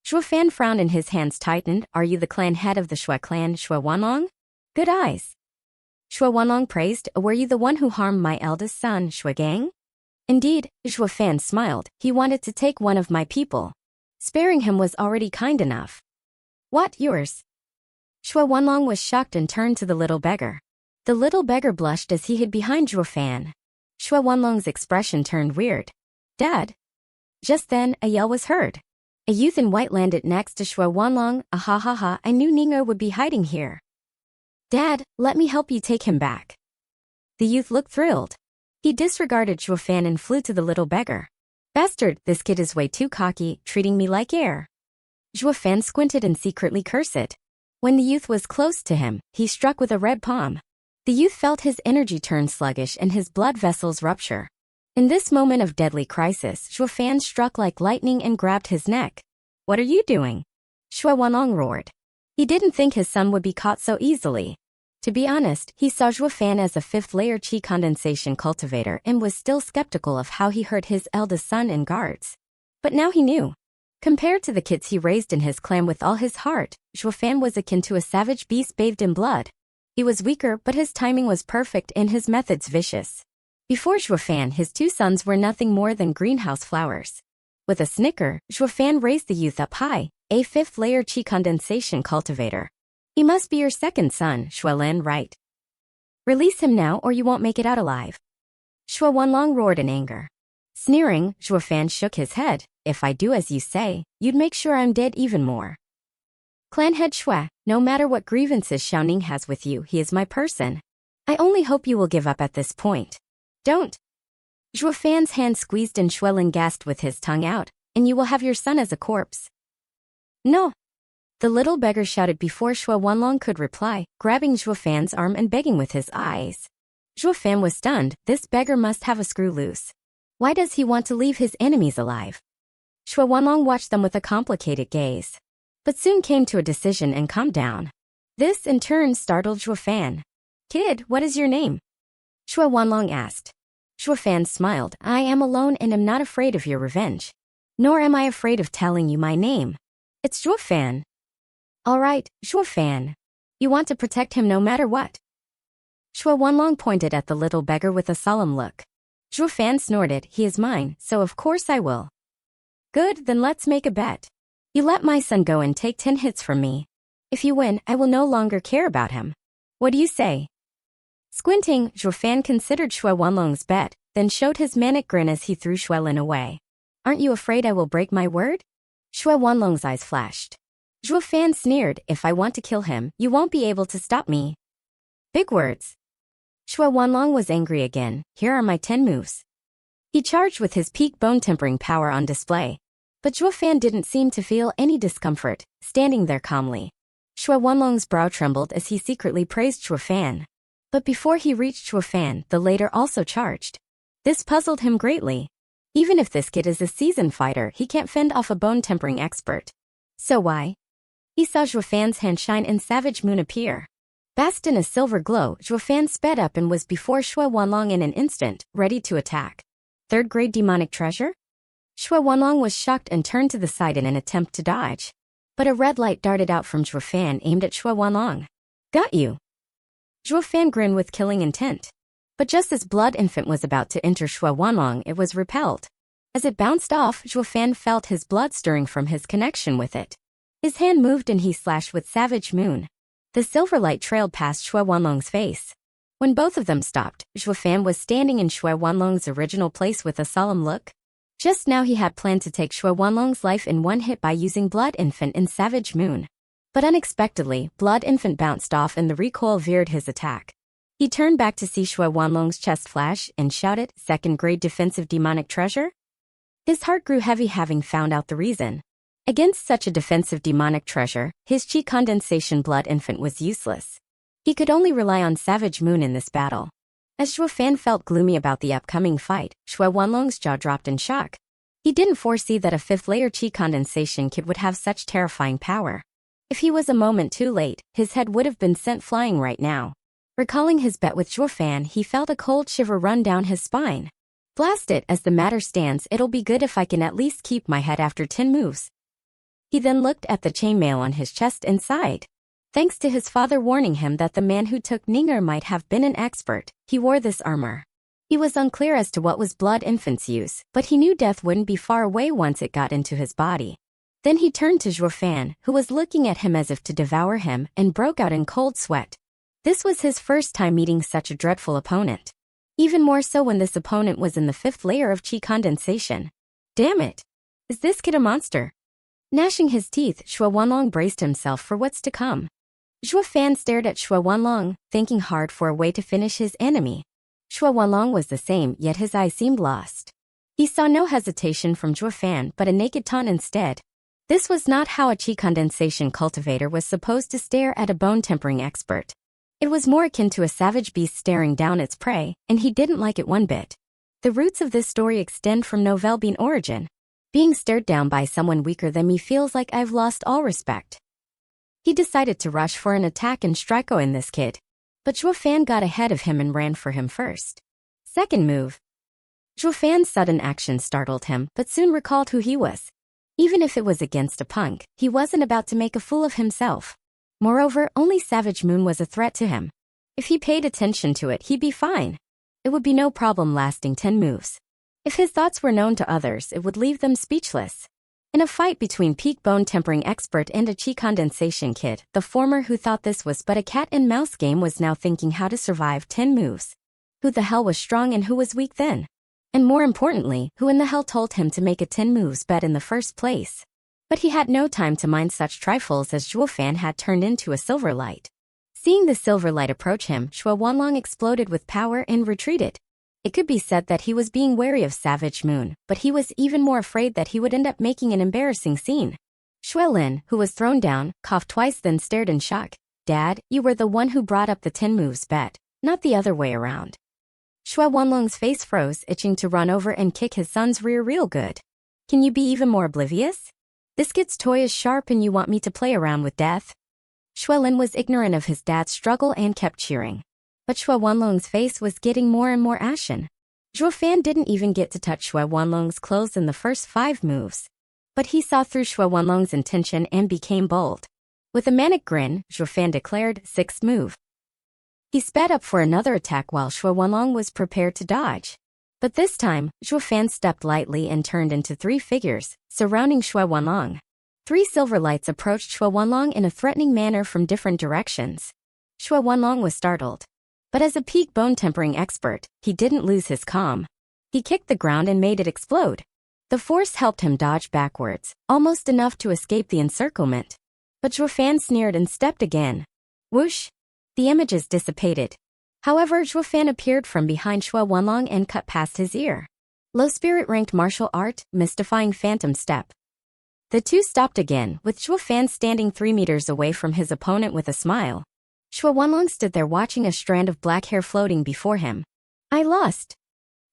Zhuo Fan frowned and his hands tightened. Are you the clan head of the Shui clan, Shui Wanlong? Good eyes. Shui Wanlong praised. Were you the one who harmed my eldest son, Shui Gang? Indeed, Zhuo Fan smiled. He wanted to take one of my people. Sparing him was already kind enough. What, yours? Shui Wanlong was shocked and turned to the little beggar. The little beggar blushed as he hid behind Zhuo Fan. Shui Wanlong's expression turned weird. Dad? Just then, a yell was heard. A youth in white landed next to Shui Wanlong. Ah ha ha, I knew Ning'er would be hiding here. Dad, let me help you take him back. The youth looked thrilled. He disregarded Zhuo Fan and flew to the little beggar. Bastard, this kid is way too cocky, treating me like air. Zhuo Fan squinted and secretly cursed. When the youth was close to him, he struck with a red palm. The youth felt his energy turn sluggish and his blood vessels rupture. In this moment of deadly crisis, Zhuo Fan struck like lightning and grabbed his neck. What are you doing? Shui Wanlong roared. He didn't think his son would be caught so easily. To be honest, he saw Zhuo Fan as a fifth-layer qi condensation cultivator and was still skeptical of how he hurt his eldest son and guards. But now he knew. Compared to the kids he raised in his clan with all his heart, Zhuo Fan was akin to a savage beast bathed in blood. He was weaker, but his timing was perfect and his methods vicious. Before Zhuo Fan, his two sons were nothing more than greenhouse flowers. With a snicker, Zhuo Fan raised the youth up high, a fifth-layer qi condensation cultivator. He must be your second son, Shui Lin, right? Release him now or you won't make it out alive. Shui Wanlong roared in anger. Sneering, Zhuo Fan shook his head. If I do as you say, you'd make sure I'm dead even more. Clan head Shui, no matter what grievances Xiaoning has with you, he is my person. I only hope you will give up at this point. Don't. Zhuo Fan's hand squeezed and Shui Lin gasped with his tongue out, and you will have your son as a corpse. No. The little beggar shouted before Shui Wanlong could reply, grabbing Zhuo Fan's arm and begging with his eyes. Zhuo Fan was stunned. This beggar must have a screw loose. Why does he want to leave his enemies alive? Shui Wanlong watched them with a complicated gaze, but soon came to a decision and calmed down. This, in turn, startled Zhuo Fan. Kid, what is your name? Shui Wanlong asked. Zhuo Fan smiled. I am alone and am not afraid of your revenge. Nor am I afraid of telling you my name. It's Zhuo Fan. All right, Zhuo Fan. You want to protect him no matter what. Shui Wanlong pointed at the little beggar with a solemn look. Zhuo Fan snorted. He is mine, so of course I will. Good, then let's make a bet. You let my son go and take 10 hits from me. If you win, I will no longer care about him. What do you say? Squinting, Zhuo Fan considered Shui Wanlong's bet, then showed his manic grin as he threw Shui Lin away. Aren't you afraid I will break my word? Shui Wanlong's eyes flashed. Zhuo Fan sneered. If I want to kill him, you won't be able to stop me. Big words. Shui Wanlong was angry again. Here are my 10 moves. He charged with his peak bone-tempering power on display. But Zhuo Fan didn't seem to feel any discomfort, standing there calmly. Shui Wanlong's brow trembled as he secretly praised Zhuo Fan. But before he reached Zhuo Fan, the latter also charged. This puzzled him greatly. Even if this kid is a seasoned fighter, he can't fend off a bone-tempering expert. So why? He saw Zhuo Fan's hand shine and Savage Moon appear. Basked in a silver glow, Zhuo Fan sped up and was before Shui Wanlong in an instant, ready to attack. Third-grade demonic treasure? Shui Wanlong was shocked and turned to the side in an attempt to dodge. But a red light darted out from Zhuo Fan aimed at Shui Wanlong. Got you. Zhuo Fan grinned with killing intent. But just as Blood Infant was about to enter Shui Wanlong, it was repelled. As it bounced off, Zhuo Fan felt his blood stirring from his connection with it. His hand moved and he slashed with Savage Moon. The silver light trailed past Shui Wanlong's face. When both of them stopped, Zhuo Fan was standing in Shui Wanlong's original place with a solemn look. Just now he had planned to take Shui Wanlong's life in one hit by using Blood Infant and Savage Moon. But unexpectedly, Blood Infant bounced off and the recoil veered his attack. He turned back to see Shui Wanlong's chest flash and shouted, "Second-grade defensive demonic treasure?" His heart grew heavy having found out the reason. Against such a defensive demonic treasure, his qi condensation Blood Infant was useless. He could only rely on Savage Moon in this battle. As Zhuo Fan felt gloomy about the upcoming fight, Shui Wanlong's jaw dropped in shock. He didn't foresee that a fifth-layer qi condensation kid would have such terrifying power. If he was a moment too late, his head would have been sent flying right now. Recalling his bet with Zhuo Fan, he felt a cold shiver run down his spine. Blast it, as the matter stands, it'll be good if I can at least keep my head after 10 moves. He then looked at the chainmail on his chest and sighed. Thanks to his father warning him that the man who took Ninger might have been an expert, he wore this armor. He was unclear as to what was blood infants use, but he knew death wouldn't be far away once it got into his body. Then he turned to Zhuo Fan, who was looking at him as if to devour him, and broke out in cold sweat. This was his first time meeting such a dreadful opponent. Even more so when this opponent was in the 5th layer of chi condensation. Damn it! Is this kid a monster? Gnashing his teeth, Shuo Wanlong braced himself for what's to come. Zhuo Fan stared at Shuo Wanlong, thinking hard for a way to finish his enemy. Shuo Wanlong was the same, yet his eyes seemed lost. He saw no hesitation from Zhuo Fan, but a naked taunt instead. This was not how a chi condensation cultivator was supposed to stare at a bone-tempering expert. It was more akin to a savage beast staring down its prey, and he didn't like it one bit. The roots of this story extend from novel being origin. Being stared down by someone weaker than me feels like I've lost all respect. He decided to rush for an attack and strike in this kid. But Zhuo Fan got ahead of him and ran for him first. Second move. Zhuo Fan's sudden action startled him, but soon recalled who he was. Even if it was against a punk, he wasn't about to make a fool of himself. Moreover, only Savage Moon was a threat to him. If he paid attention to it, he'd be fine. It would be no problem lasting 10 moves. If his thoughts were known to others, it would leave them speechless. In a fight between peak bone-tempering expert and a chi condensation kid, the former who thought this was but a cat-and-mouse game was now thinking how to survive 10 moves. Who the hell was strong and who was weak then? And more importantly, who in the hell told him to make a 10 moves bet in the first place? But he had no time to mind such trifles as Zhuo Fan had turned into a silver light. Seeing the silver light approach him, Shuo Wanlong exploded with power and retreated. It could be said that he was being wary of Savage Moon, but he was even more afraid that he would end up making an embarrassing scene. Shuo Lin, who was thrown down, coughed twice then stared in shock. Dad, you were the one who brought up the 10 moves bet, not the other way around. Shuo Wanlong's face froze, itching to run over and kick his son's rear real good. Can you be even more oblivious? This kid's toy is sharp and you want me to play around with death? Shuo Lin was ignorant of his dad's struggle and kept cheering. But Shuo Wanlong's face was getting more and more ashen. Zhuo Fan didn't even get to touch Shuo Wanlong's clothes in the first 5 moves. But he saw through Shuo Wanlong's intention and became bold. With a manic grin, Zhuo Fan declared, 6th move. He sped up for another attack while Shuo Wanlong was prepared to dodge. But this time, Zhuo Fan stepped lightly and turned into 3 figures, surrounding Shuo Wanlong. 3 silver lights approached Shuo Wanlong in a threatening manner from different directions. Shuo Wanlong was startled. But as a peak bone-tempering expert, he didn't lose his calm. He kicked the ground and made it explode. The force helped him dodge backwards, almost enough to escape the encirclement. But Zhuo Fan sneered and stepped again. Whoosh! The images dissipated. However, Zhuo Fan appeared from behind Shuo Wanlong and cut past his ear. Low spirit ranked martial art, mystifying phantom step. The two stopped again, with Zhuo Fan standing 3 meters away from his opponent with a smile. Shuo Wanlong stood there watching a strand of black hair floating before him. I lost.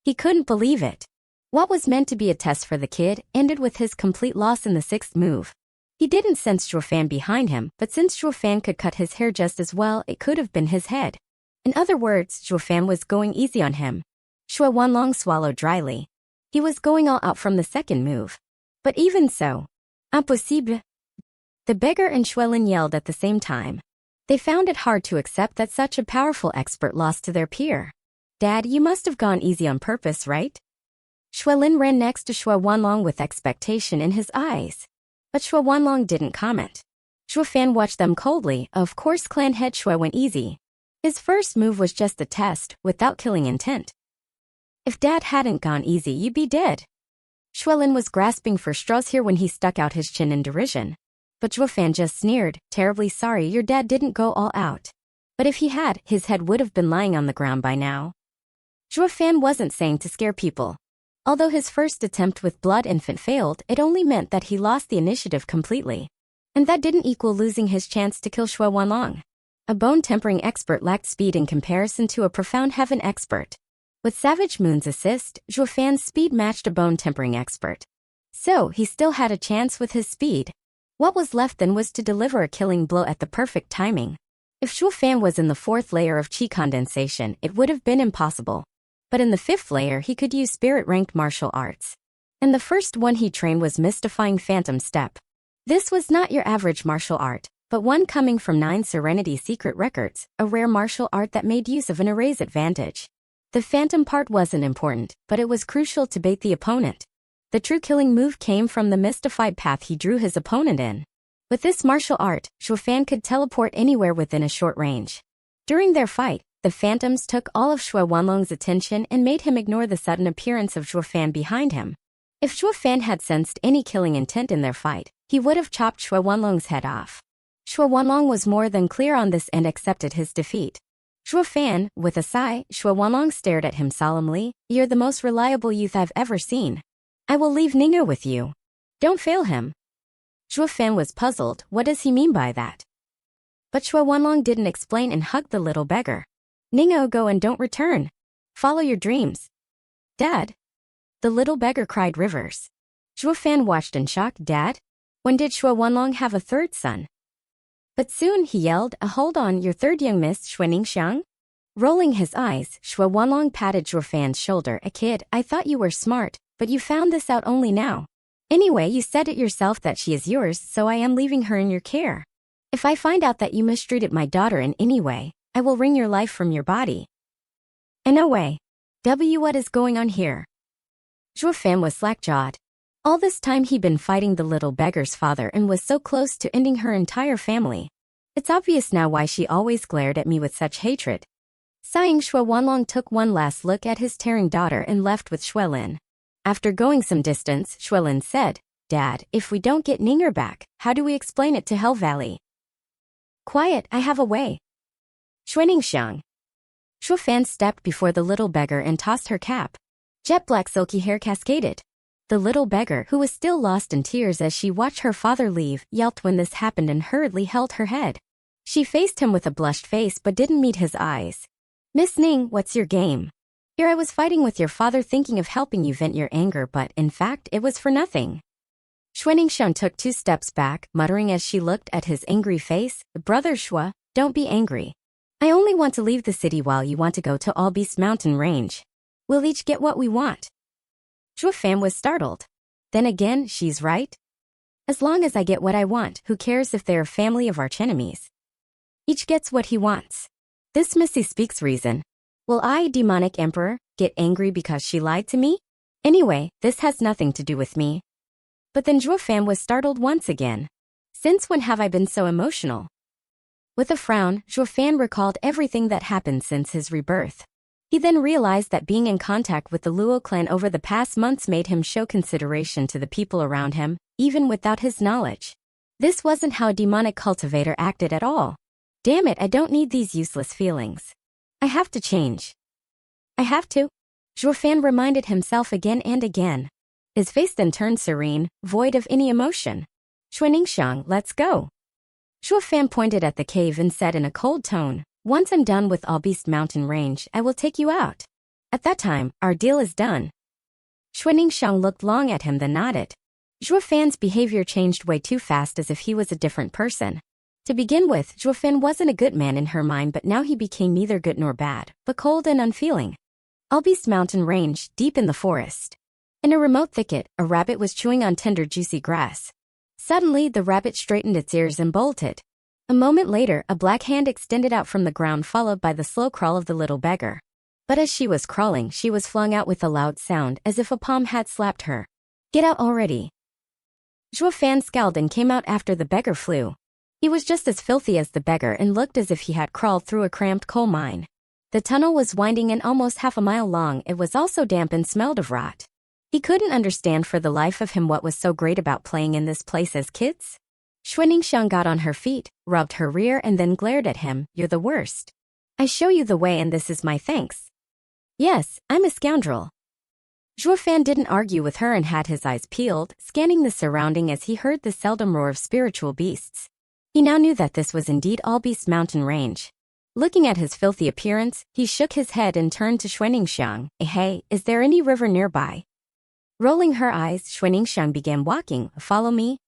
He couldn't believe it. What was meant to be a test for the kid ended with his complete loss in the 6th move. He didn't sense Zhuo Fan behind him, but since Zhuo Fan could cut his hair just as well, it could have been his head. In other words, Zhuo Fan was going easy on him. Shuo Wanlong swallowed dryly. He was going all out from the 2nd move. But even so, impossible. The beggar and Shuo Lin yelled at the same time. They found it hard to accept that such a powerful expert lost to their peer. Dad, you must have gone easy on purpose, right? Shuo Lin ran next to Shuo Wanlong with expectation in his eyes. But Shuo Wanlong didn't comment. Zhuo Fan watched them coldly. Of course clan head Shuo went easy. His first move was just a test, without killing intent. If Dad hadn't gone easy, you'd be dead. Shuo Lin was grasping for straws here when he stuck out his chin in derision. But Zhuo Fan just sneered, terribly sorry your dad didn't go all out. But if he had, his head would have been lying on the ground by now. Zhuo Fan wasn't saying to scare people. Although his first attempt with Blood Infant failed, it only meant that he lost the initiative completely. And that didn't equal losing his chance to kill Shuo Wanlong. A bone-tempering expert lacked speed in comparison to a profound heaven expert. With Savage Moon's assist, Zhuo Fan's speed matched a bone-tempering expert. So, he still had a chance with his speed. What was left then was to deliver a killing blow at the perfect timing. If Zhuo Fan was in the 4th layer of chi condensation, it would have been impossible. But in the 5th layer, he could use spirit-ranked martial arts. And the first one he trained was mystifying phantom step. This was not your average martial art, but one coming from Nine Serenities Secret Records, a rare martial art that made use of an erase advantage. The phantom part wasn't important, but it was crucial to bait the opponent. The true killing move came from the mystified path he drew his opponent in. With this martial art, Shuofan could teleport anywhere within a short range. During their fight, the phantoms took all of Shuo Wanlong's attention and made him ignore the sudden appearance of Shuofan behind him. If Shuofan had sensed any killing intent in their fight, he would have chopped Shuo Wanlong's head off. Shuo Wanlong was more than clear on this and accepted his defeat. Shuofan, with a sigh, Shuo Wanlong stared at him solemnly. "You're the most reliable youth I've ever seen. I will leave Ningyo with you. Don't fail him." Shuofan was puzzled. What does he mean by that? But Shuo Wanlong didn't explain and hugged the little beggar. "Ningyo, go and don't return. Follow your dreams." "Dad?" The little beggar cried rivers. Shuofan watched in shock. "Dad? When did Shuo Wanlong have a third son?" But soon he yelled, "Hold on, your third young miss, Xuaningxiang?" Rolling his eyes, Shuo Wanlong patted Shuofan's shoulder. "A kid, I thought you were smart, but you found this out only now. Anyway, you said it yourself that she is yours, so I am leaving her in your care. If I find out that you mistreated my daughter in any way, I will wring your life from your body." "And no way. What is going on here?" Shuofan was slack-jawed. All this time he'd been fighting the little beggar's father and was so close to ending her entire family. It's obvious now why she always glared at me with such hatred. Sighing, Shuo Wanlong took one last look at his tearing daughter and left with Xuelin. After going some distance, Xuelin said, "Dad, if we don't get Ningyo back, how do we explain it to Hell Valley?" "Quiet, I have a way." "Xuaningxiang." Shuofan stepped before the little beggar and tossed her cap. Jet black silky hair cascaded. The little beggar, who was still lost in tears as she watched her father leave, yelped when this happened and hurriedly held her head. She faced him with a blushed face but didn't meet his eyes. "Miss Ning, what's your game? Here I was fighting with your father thinking of helping you vent your anger, but in fact it was for nothing." Xuaningxiang took 2 steps back, muttering as she looked at his angry face, "Brother Shuo, don't be angry. I only want to leave the city while you want to go to All Beast Mountain Range. We'll each get what we want." Shuofan was startled. Then again, she's right. As long as I get what I want, who cares if they're a family of archenemies? Each gets what he wants. This missy speaks reason. Will I, demonic emperor, get angry because she lied to me? Anyway, this has nothing to do with me. But then Shuofan was startled once again. Since when have I been so emotional? With a frown, Shuofan recalled everything that happened since his rebirth. He then realized that being in contact with the Luo clan over the past months made him show consideration to the people around him, even without his knowledge. This wasn't how a demonic cultivator acted at all. Damn it, I don't need these useless feelings. I have to change. I have to. Shuofan reminded himself again and again. His face then turned serene, void of any emotion. "Xuaningxiang, let's go." Shuofan pointed at the cave and said in a cold tone, "Once I'm done with All Beast Mountain Range, I will take you out. At that time, our deal is done." Xuaningxiang looked long at him then nodded. Shuofan's behavior changed way too fast as if he was a different person. To begin with, Shuofan wasn't a good man in her mind, but now he became neither good nor bad, but cold and unfeeling. All Beast Mountain Range, deep in the forest. In a remote thicket, a rabbit was chewing on tender juicy grass. Suddenly, the rabbit straightened its ears and bolted. A moment later, a black hand extended out from the ground, followed by the slow crawl of the little beggar. But as she was crawling, she was flung out with a loud sound, as if a palm had slapped her. "Get out already." Shuofan scowled and came out after the beggar flew. He was just as filthy as the beggar and looked as if he had crawled through a cramped coal mine. The tunnel was winding and almost half a mile long. It was also damp and smelled of rot. He couldn't understand for the life of him what was so great about playing in this place as kids. Xuaningxiang got on her feet, rubbed her rear and then glared at him. "You're the worst. I show you the way and this is my thanks." "Yes, I'm a scoundrel." Shuofan didn't argue with her and had his eyes peeled, scanning the surrounding as he heard the seldom roar of spiritual beasts. He now knew that this was indeed All Beast Mountain Range. Looking at his filthy appearance, he shook his head and turned to Xuaningxiang. "Hey, is there any river nearby?" Rolling her eyes, Xuaningxiang began walking. "Follow me."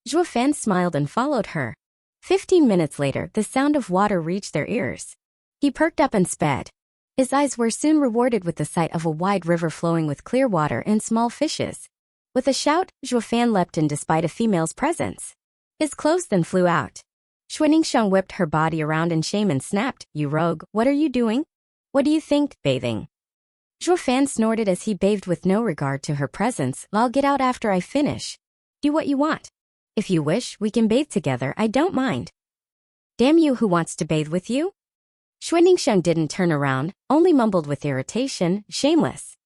Shuofan smiled and followed her. 15 minutes later, the sound of water reached their ears. He perked up and sped. His eyes were soon rewarded with the sight of a wide river flowing with clear water and small fishes. With a shout, Zhuofan leapt in despite a female's presence. His clothes then flew out. Xuaningxiang whipped her body around in shame and snapped, "You rogue, what are you doing? What do you think, bathing?" Zhuofan snorted as he bathed with no regard to her presence. "I'll get out after I finish. Do what you want. If you wish, we can bathe together, I don't mind." "Damn you, who wants to bathe with you?" Xuaningxiang didn't turn around, only mumbled with irritation, "Shameless."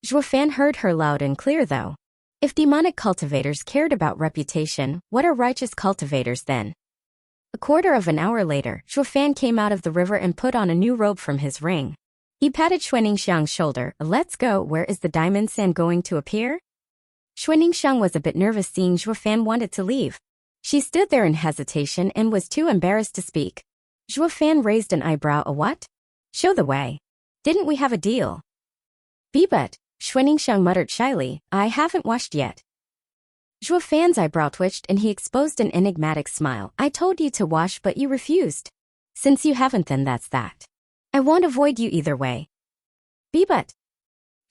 Zhuofan heard her loud and clear though. If demonic cultivators cared about reputation, what are righteous cultivators then? A quarter of an hour later, Zhuofan came out of the river and put on a new robe from his ring. He patted Xuaningxiang's shoulder. "Let's go, where is the diamond sand going to appear?" Xuaningxiang was a bit nervous seeing Zhuofan wanted to leave. She stood there in hesitation and was too embarrassed to speak. Zhuofan raised an eyebrow. "A what? Show the way. Didn't we have a deal?" "But," Xuaningxiang muttered shyly, "I haven't washed yet." Zhuofan's eyebrow twitched and he exposed an enigmatic smile. "I told you to wash but you refused. Since you haven't, then that's that. I won't avoid you either way." "But."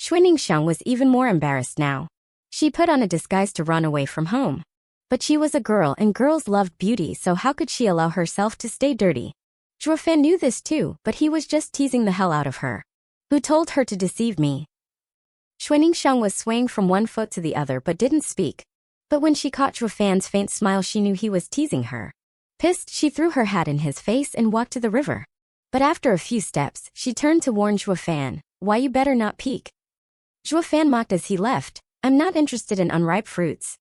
Xuaningxiang was even more embarrassed now. She put on a disguise to run away from home. But she was a girl and girls loved beauty, so how could she allow herself to stay dirty? Zhuofan knew this too, but he was just teasing the hell out of her. "Who told her to deceive me?" Xuaningxiang was swaying from one foot to the other but didn't speak. But when she caught Zhuofan's faint smile, she knew he was teasing her. Pissed, she threw her hat in his face and walked to the river. But after a few steps, she turned to warn Zhuofan, "Why, you better not peek." Zhuofan mocked as he left, "I'm not interested in unripe fruits."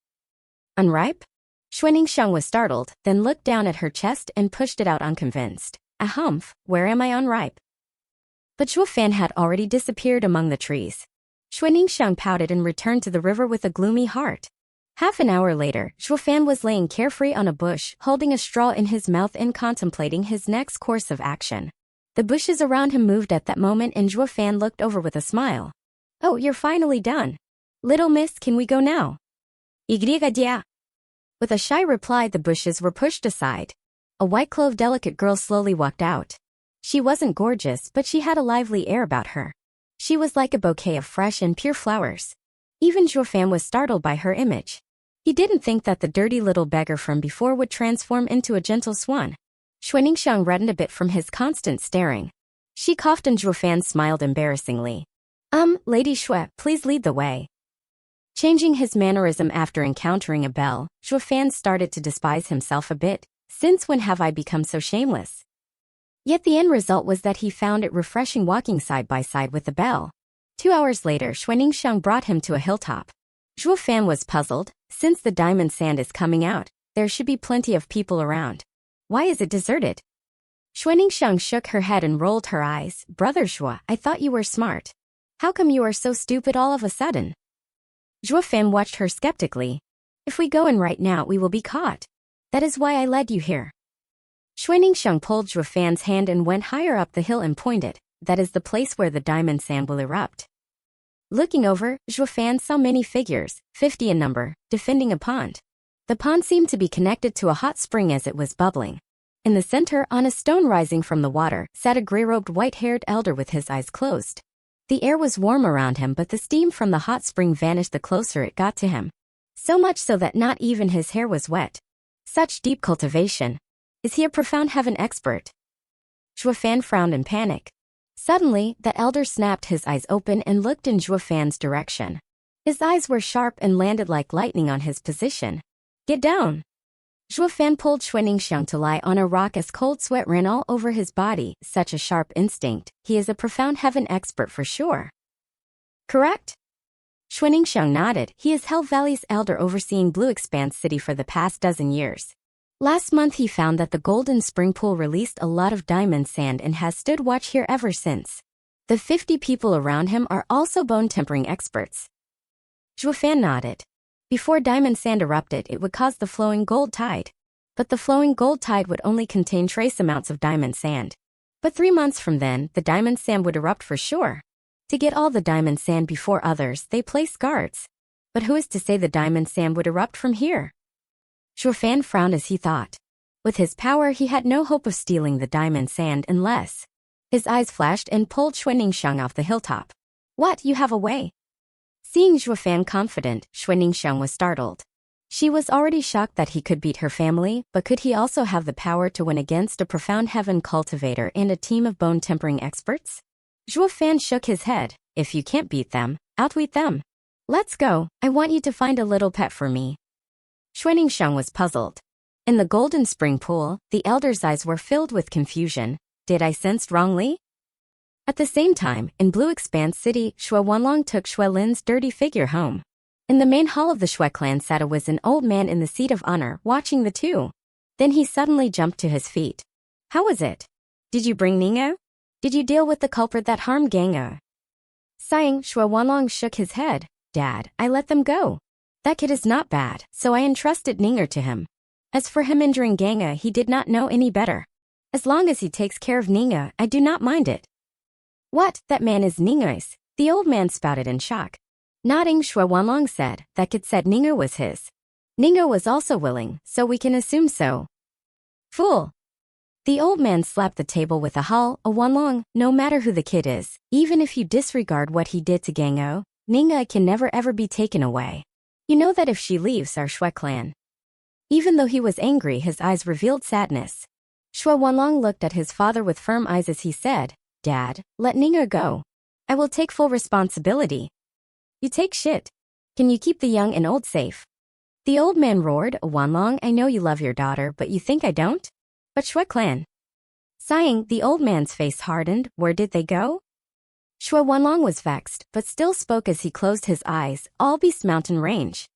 "Unripe?" Xuaningxiang was startled, then looked down at her chest and pushed it out unconvinced. "A humph, where am I unripe?" But Zhuofan had already disappeared among the trees. Xuaningxiang pouted and returned to the river with a gloomy heart. Half an hour later, Zhuofan was laying carefree on a bush, holding a straw in his mouth and contemplating his next course of action. The bushes around him moved at that moment and Zhuofan looked over with a smile. "Oh, you're finally done. Little miss, can we go now?" "Dia." With a shy reply, the bushes were pushed aside. A white-clothed delicate girl slowly walked out. She wasn't gorgeous, but she had a lively air about her. She was like a bouquet of fresh and pure flowers. Even Zhuofan was startled by her image. He didn't think that the dirty little beggar from before would transform into a gentle swan. Xuaningxiang reddened a bit from his constant staring. She coughed and Zhuofan smiled embarrassingly. Lady Xue, please lead the way." Changing his mannerism after encountering a belle, Zhuofan started to despise himself a bit. Since when have I become so shameless? Yet the end result was that he found it refreshing walking side by side with the belle. 2 hours later, Xuaningxiang brought him to a hilltop. Zhuofan was puzzled. Since the diamond sand is coming out, there should be plenty of people around. Why is it deserted? Xuaningxiang shook her head and rolled her eyes. "Brother Xue, I thought you were smart. How come you are so stupid all of a sudden?" Zhuofan watched her skeptically. "If we go in right now, we will be caught. That is why I led you here." Xuaningxiang pulled Zhuofan's hand and went higher up the hill and pointed. "That is the place where the diamond sand will erupt." Looking over, Zhuofan saw many figures, 50 in number, defending a pond. The pond seemed to be connected to a hot spring as it was bubbling. In the center, on a stone rising from the water, sat a gray-robed white-haired elder with his eyes closed. The air was warm around him, but the steam from the hot spring vanished the closer it got to him. So much so that not even his hair was wet. Such deep cultivation. Is he a profound heaven expert? Zhuofan frowned in panic. Suddenly, the elder snapped his eyes open and looked in Zhuofan's direction. His eyes were sharp and landed like lightning on his position. "Get down!" Zhuofan pulled Xuaningxiang to lie on a rock as cold sweat ran all over his body. Such a sharp instinct. He is a profound heaven expert for sure. Correct? Xuaningxiang nodded. He is Hell Valley's elder overseeing Blue Expanse City for the past dozen years. Last month he found that the Golden Spring Pool released a lot of diamond sand and has stood watch here ever since. The 50 people around him are also bone-tempering experts. Zhuofan nodded. Before diamond sand erupted, it would cause the flowing gold tide. But the flowing gold tide would only contain trace amounts of diamond sand. But 3 months from then, the diamond sand would erupt for sure. To get all the diamond sand before others, they placed guards. But who is to say the diamond sand would erupt from here? Zhuofan frowned as he thought. With his power, he had no hope of stealing the diamond sand unless... His eyes flashed and pulled Xuaningxiang off the hilltop. What, you have a way? Seeing Zhuofan confident, Xuaningxiang was startled. She was already shocked that he could beat her family, but could he also have the power to win against a profound heaven cultivator and a team of bone-tempering experts? Zhuofan shook his head. If you can't beat them, outwit them. Let's go, I want you to find a little pet for me. Xuaningxiang was puzzled. In the golden spring pool, the elder's eyes were filled with confusion. Did I sense wrongly? At the same time, in Blue Expanse City, Xue Wanlong took Xue Lin's dirty figure home. In the main hall of the Xue clan sat a wizened old man in the seat of honor, watching the two. Then he suddenly jumped to his feet. How was it? Did you bring Ning'e? Did you deal with the culprit that harmed Gang'e? Sighing, Xue Wanlong shook his head. Dad, I let them go. That kid is not bad, so I entrusted Ning'e to him. As for him injuring Gang'e, he did not know any better. As long as he takes care of Ning'e, I do not mind it. What? That man is Ning'e's? The old man spouted in shock. Nodding, Xue Wanlong said, that kid said Ning'e was his. Ning'e was also willing, so we can assume so. Fool! The old man slapped the table with a howl. Wanlong, no matter who the kid is, even if you disregard what he did to Gang'e, Ning'e can never ever be taken away. You know that if she leaves our Xue clan. Even though he was angry, his eyes revealed sadness. Xue Wanlong looked at his father with firm eyes as he said, Dad, let Ning'e go. I will take full responsibility. You take shit. Can you keep the young and old safe? The old man roared, Wanlong, I know you love your daughter, but you think I don't? But Xue clan. Sighing, the old man's face hardened. Where did they go? Xue Wanlong was vexed, but still spoke as he closed his eyes. All Beast Mountain Range.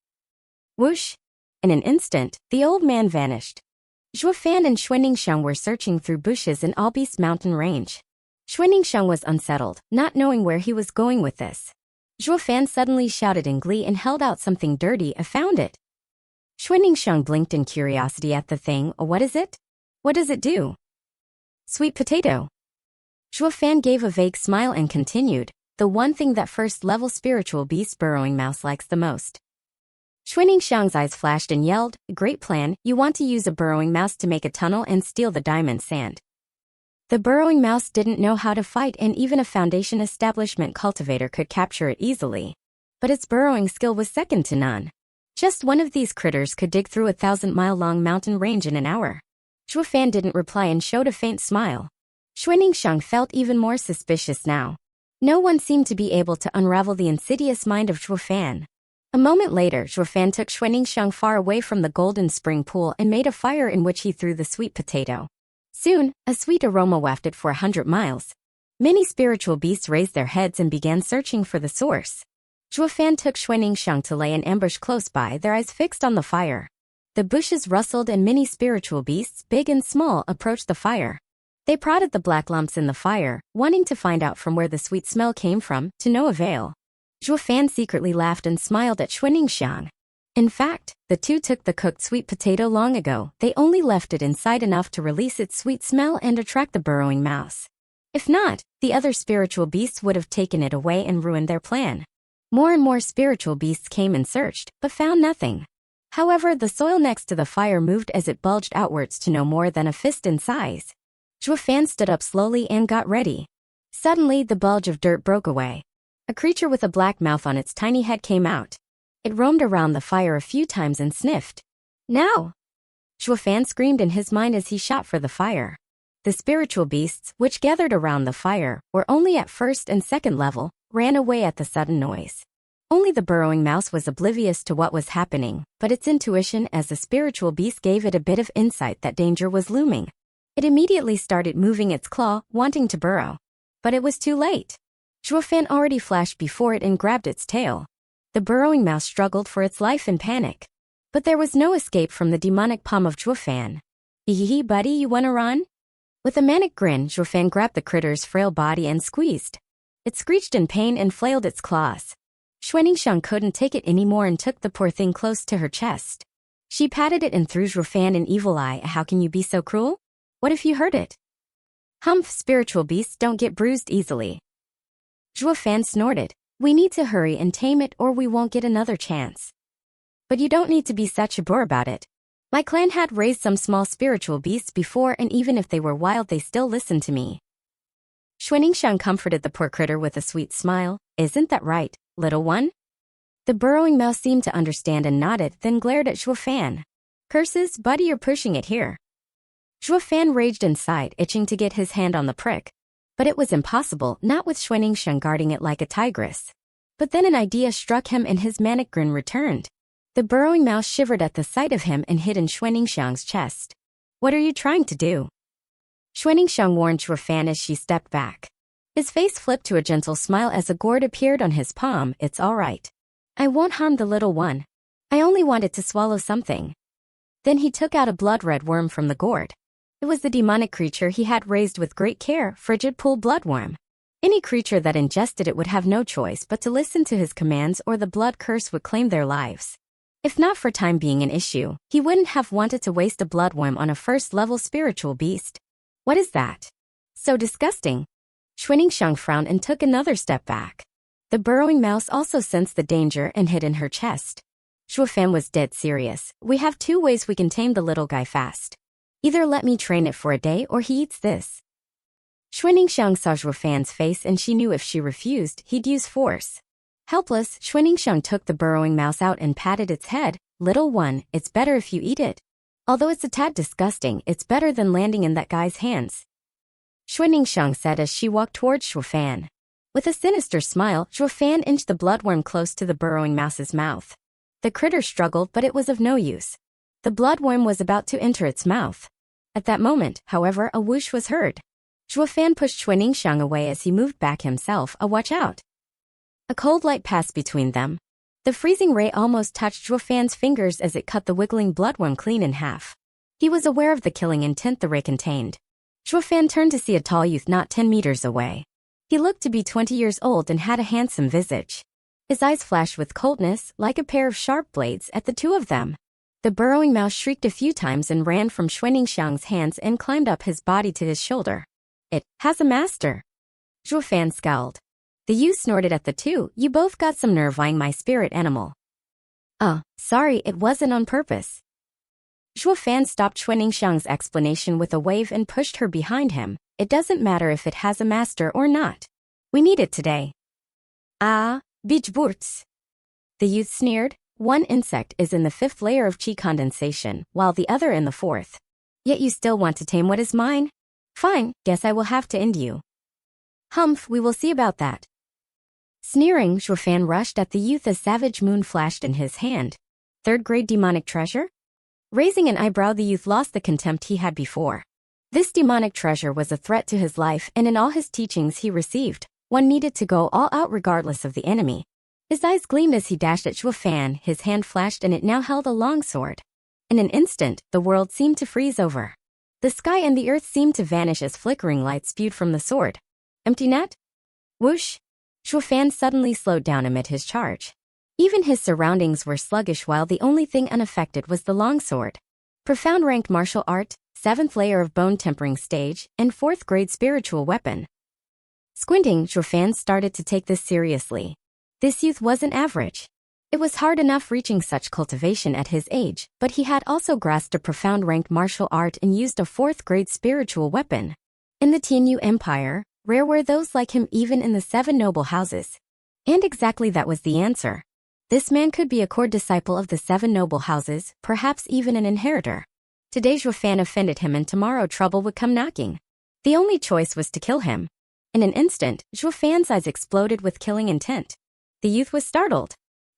Whoosh! In an instant, the old man vanished. Zhuofan and Xuaningxiang were searching through bushes in All Beast Mountain Range. Xuaningxiang was unsettled, not knowing where he was going with this. Zhuofan suddenly shouted in glee and held out something dirty. I found it. Xuaningxiang blinked in curiosity at the thing. What is it? What does it do? Sweet potato. Zhuofan gave a vague smile and continued, the one thing that first-level spiritual beast burrowing mouse likes the most. Xuaningxiang's eyes flashed and yelled, Great plan, you want to use a burrowing mouse to make a tunnel and steal the diamond sand. The burrowing mouse didn't know how to fight, and even a foundation establishment cultivator could capture it easily. But its burrowing skill was second to none. Just one of these critters could dig through a 1,000-mile-long mountain range in an hour. Zhuofan didn't reply and showed a faint smile. Xuaningxiang felt even more suspicious now. No one seemed to be able to unravel the insidious mind of Zhuofan. A moment later, Zhuofan took Xuaningxiang far away from the golden spring pool and made a fire in which he threw the sweet potato. Soon, a sweet aroma wafted for 100 miles. Many spiritual beasts raised their heads and began searching for the source. Zhuofan took Xuaningxiang to lay in ambush close by, their eyes fixed on the fire. The bushes rustled and many spiritual beasts, big and small, approached the fire. They prodded the black lumps in the fire, wanting to find out from where the sweet smell came from, to no avail. Zhuofan secretly laughed and smiled at Xuaningxiang. In fact, the two took the cooked sweet potato long ago. They only left it inside enough to release its sweet smell and attract the burrowing mouse. If not, the other spiritual beasts would have taken it away and ruined their plan. More and more spiritual beasts came and searched, but found nothing. However, the soil next to the fire moved as it bulged outwards to no more than a fist in size. Zhuofan stood up slowly and got ready. Suddenly, the bulge of dirt broke away. A creature with a black mouth on its tiny head came out. It roamed around the fire a few times and sniffed. Now! Zhuofan screamed in his mind as he shot for the fire. The spiritual beasts, which gathered around the fire, were only at first and second level, ran away at the sudden noise. Only the burrowing mouse was oblivious to what was happening, but its intuition as the spiritual beast gave it a bit of insight that danger was looming. It immediately started moving its claw, wanting to burrow. But it was too late. Zhuofan already flashed before it and grabbed its tail. The burrowing mouse struggled for its life in panic. But there was no escape from the demonic palm of Zhuofan. Hee buddy, you wanna run? With a manic grin, Zhuofan grabbed the critter's frail body and squeezed. It screeched in pain and flailed its claws. Xuaningxiang couldn't take it anymore and took the poor thing close to her chest. She patted it and threw Zhuofan an evil eye. How can you be so cruel? What if you hurt it? Humph, spiritual beasts don't get bruised easily. Zhuofan snorted. We need to hurry and tame it or we won't get another chance. But you don't need to be such a bore about it. My clan had raised some small spiritual beasts before, and even if they were wild, they still listened to me. Xuaningxiang comforted the poor critter with a sweet smile. Isn't that right, little one? The burrowing mouse seemed to understand and nodded, then glared at Fan. Curses, buddy, you're pushing it here. Fan raged inside, itching to get his hand on the prick. But it was impossible, not with Shang guarding it like a tigress. But then an idea struck him and his manic grin returned. The burrowing mouse shivered at the sight of him and hid in Shang's chest. What are you trying to do? Shang warned Fan as she stepped back. His face flipped to a gentle smile as a gourd appeared on his palm. It's all right. I won't harm the little one. I only wanted to swallow something. Then he took out a blood-red worm from the gourd. It was the demonic creature he had raised with great care, frigid pool bloodworm. Any creature that ingested it would have no choice but to listen to his commands or the blood curse would claim their lives. If not for time being an issue, he wouldn't have wanted to waste a bloodworm on a first-level spiritual beast. What is that? So disgusting. Shang frowned and took another step back. The burrowing mouse also sensed the danger and hid in her chest. Fan was dead serious. We have two ways we can tame the little guy fast. Either let me train it for a day or he eats this. Shang saw Fan's face and she knew if she refused, he'd use force. Helpless, Shang took the burrowing mouse out and patted its head. Little one, it's better if you eat it. Although it's a tad disgusting, it's better than landing in that guy's hands. Shang said as she walked towards Fan. With a sinister smile, Fan inched the bloodworm close to the burrowing mouse's mouth. The critter struggled, but it was of no use. The bloodworm was about to enter its mouth. At that moment, however, a whoosh was heard. Fan pushed Shang away as he moved back himself. Watch out. A cold light passed between them. The freezing ray almost touched Fan's fingers as it cut the wiggling bloodworm clean in half. He was aware of the killing intent the ray contained. Fan turned to see a tall youth not 10 meters away. He looked to be 20 years old and had a handsome visage. His eyes flashed with coldness, like a pair of sharp blades, at the two of them. The burrowing mouse shrieked a few times and ran from Shang's hands and climbed up his body to his shoulder. It has a master. Fan scowled. The youth snorted at the two. You both got some nerve eyeing my spirit animal. Sorry, it wasn't on purpose. Fan stopped Shang's explanation with a wave and pushed her behind him. It doesn't matter if it has a master or not. We need it today. Beach boots. The youth sneered. One insect is in the 5th layer of chi condensation, while the other in the 4th. Yet you still want to tame what is mine? Fine, guess I will have to end you. Humph, we will see about that. Sneering, Fan rushed at the youth as savage moon flashed in his hand. 3rd grade demonic treasure? Raising an eyebrow, the youth lost the contempt he had before. This demonic treasure was a threat to his life, and in all his teachings he received, one needed to go all out regardless of the enemy. His eyes gleamed as he dashed at Fan, his hand flashed and it now held a long sword. In an instant, the world seemed to freeze over. The sky and the earth seemed to vanish as flickering light spewed from the sword. Empty net? Whoosh! Fan suddenly slowed down amid his charge. Even his surroundings were sluggish while the only thing unaffected was the longsword. Profound ranked martial art, 7th layer of bone tempering stage, and 4th grade spiritual weapon. Squinting, Fan started to take this seriously. This youth wasn't average. It was hard enough reaching such cultivation at his age, but he had also grasped a profound ranked martial art and used a 4th grade spiritual weapon. In the Tianyu Empire, rare were those like him even in the 7 noble houses. And exactly that was the answer. This man could be a core disciple of the 7 noble houses, perhaps even an inheritor. Today Fan offended him and tomorrow trouble would come knocking. The only choice was to kill him. In an instant, Fan's eyes exploded with killing intent. The youth was startled.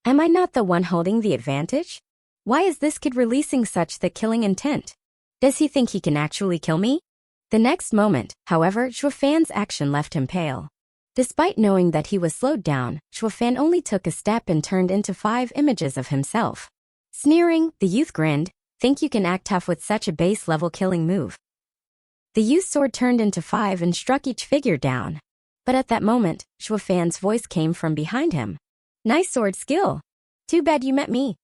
Am I not the one holding the advantage? Why is this kid releasing such the killing intent? Does he think he can actually kill me? The next moment, however, Fan's action left him pale. Despite knowing that he was slowed down, Fan only took a step and turned into 5 images of himself. Sneering, the youth grinned. Think you can act tough with such a base-level killing move? The youth's sword turned into 5 and struck each figure down. But at that moment, Fan's voice came from behind him. Nice sword skill. Too bad you met me.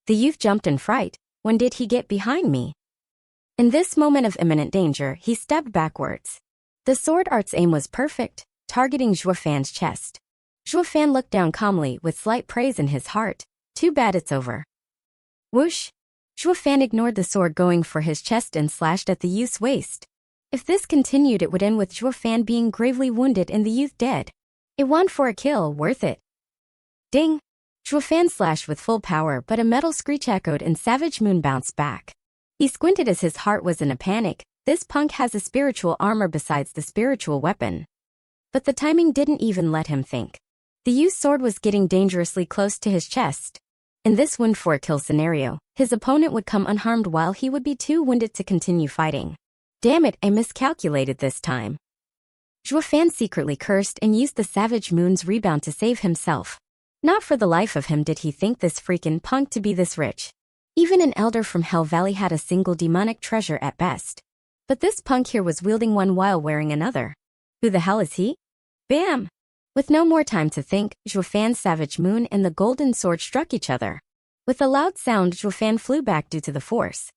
The youth jumped in fright. When did he get behind me? In this moment of imminent danger, he stepped backwards. The sword art's aim was perfect, targeting Fan's chest. Fan looked down calmly with slight praise in his heart. Too bad it's over. Whoosh! Fan ignored the sword going for his chest and slashed at the youth's waist. If this continued, it would end with Fan being gravely wounded and the youth dead. It won for a kill, worth it. Ding! Zhuofan slashed with full power, but a metal screech echoed and Savage Moon bounced back. He squinted as his heart was in a panic. This punk has a spiritual armor besides the spiritual weapon. But the timing didn't even let him think. The youth's sword was getting dangerously close to his chest. In this win-for-a-kill scenario, his opponent would come unharmed while he would be too wounded to continue fighting. Damn it, I miscalculated this time. Zhuofan secretly cursed and used the Savage Moon's rebound to save himself. Not for the life of him did he think this freaking punk to be this rich. Even an elder from Hell Valley had a single demonic treasure at best. But this punk here was wielding one while wearing another. Who the hell is he? Bam! With no more time to think, Zhuofan's Savage Moon and the golden sword struck each other. With a loud sound, Zhuofan flew back due to the force.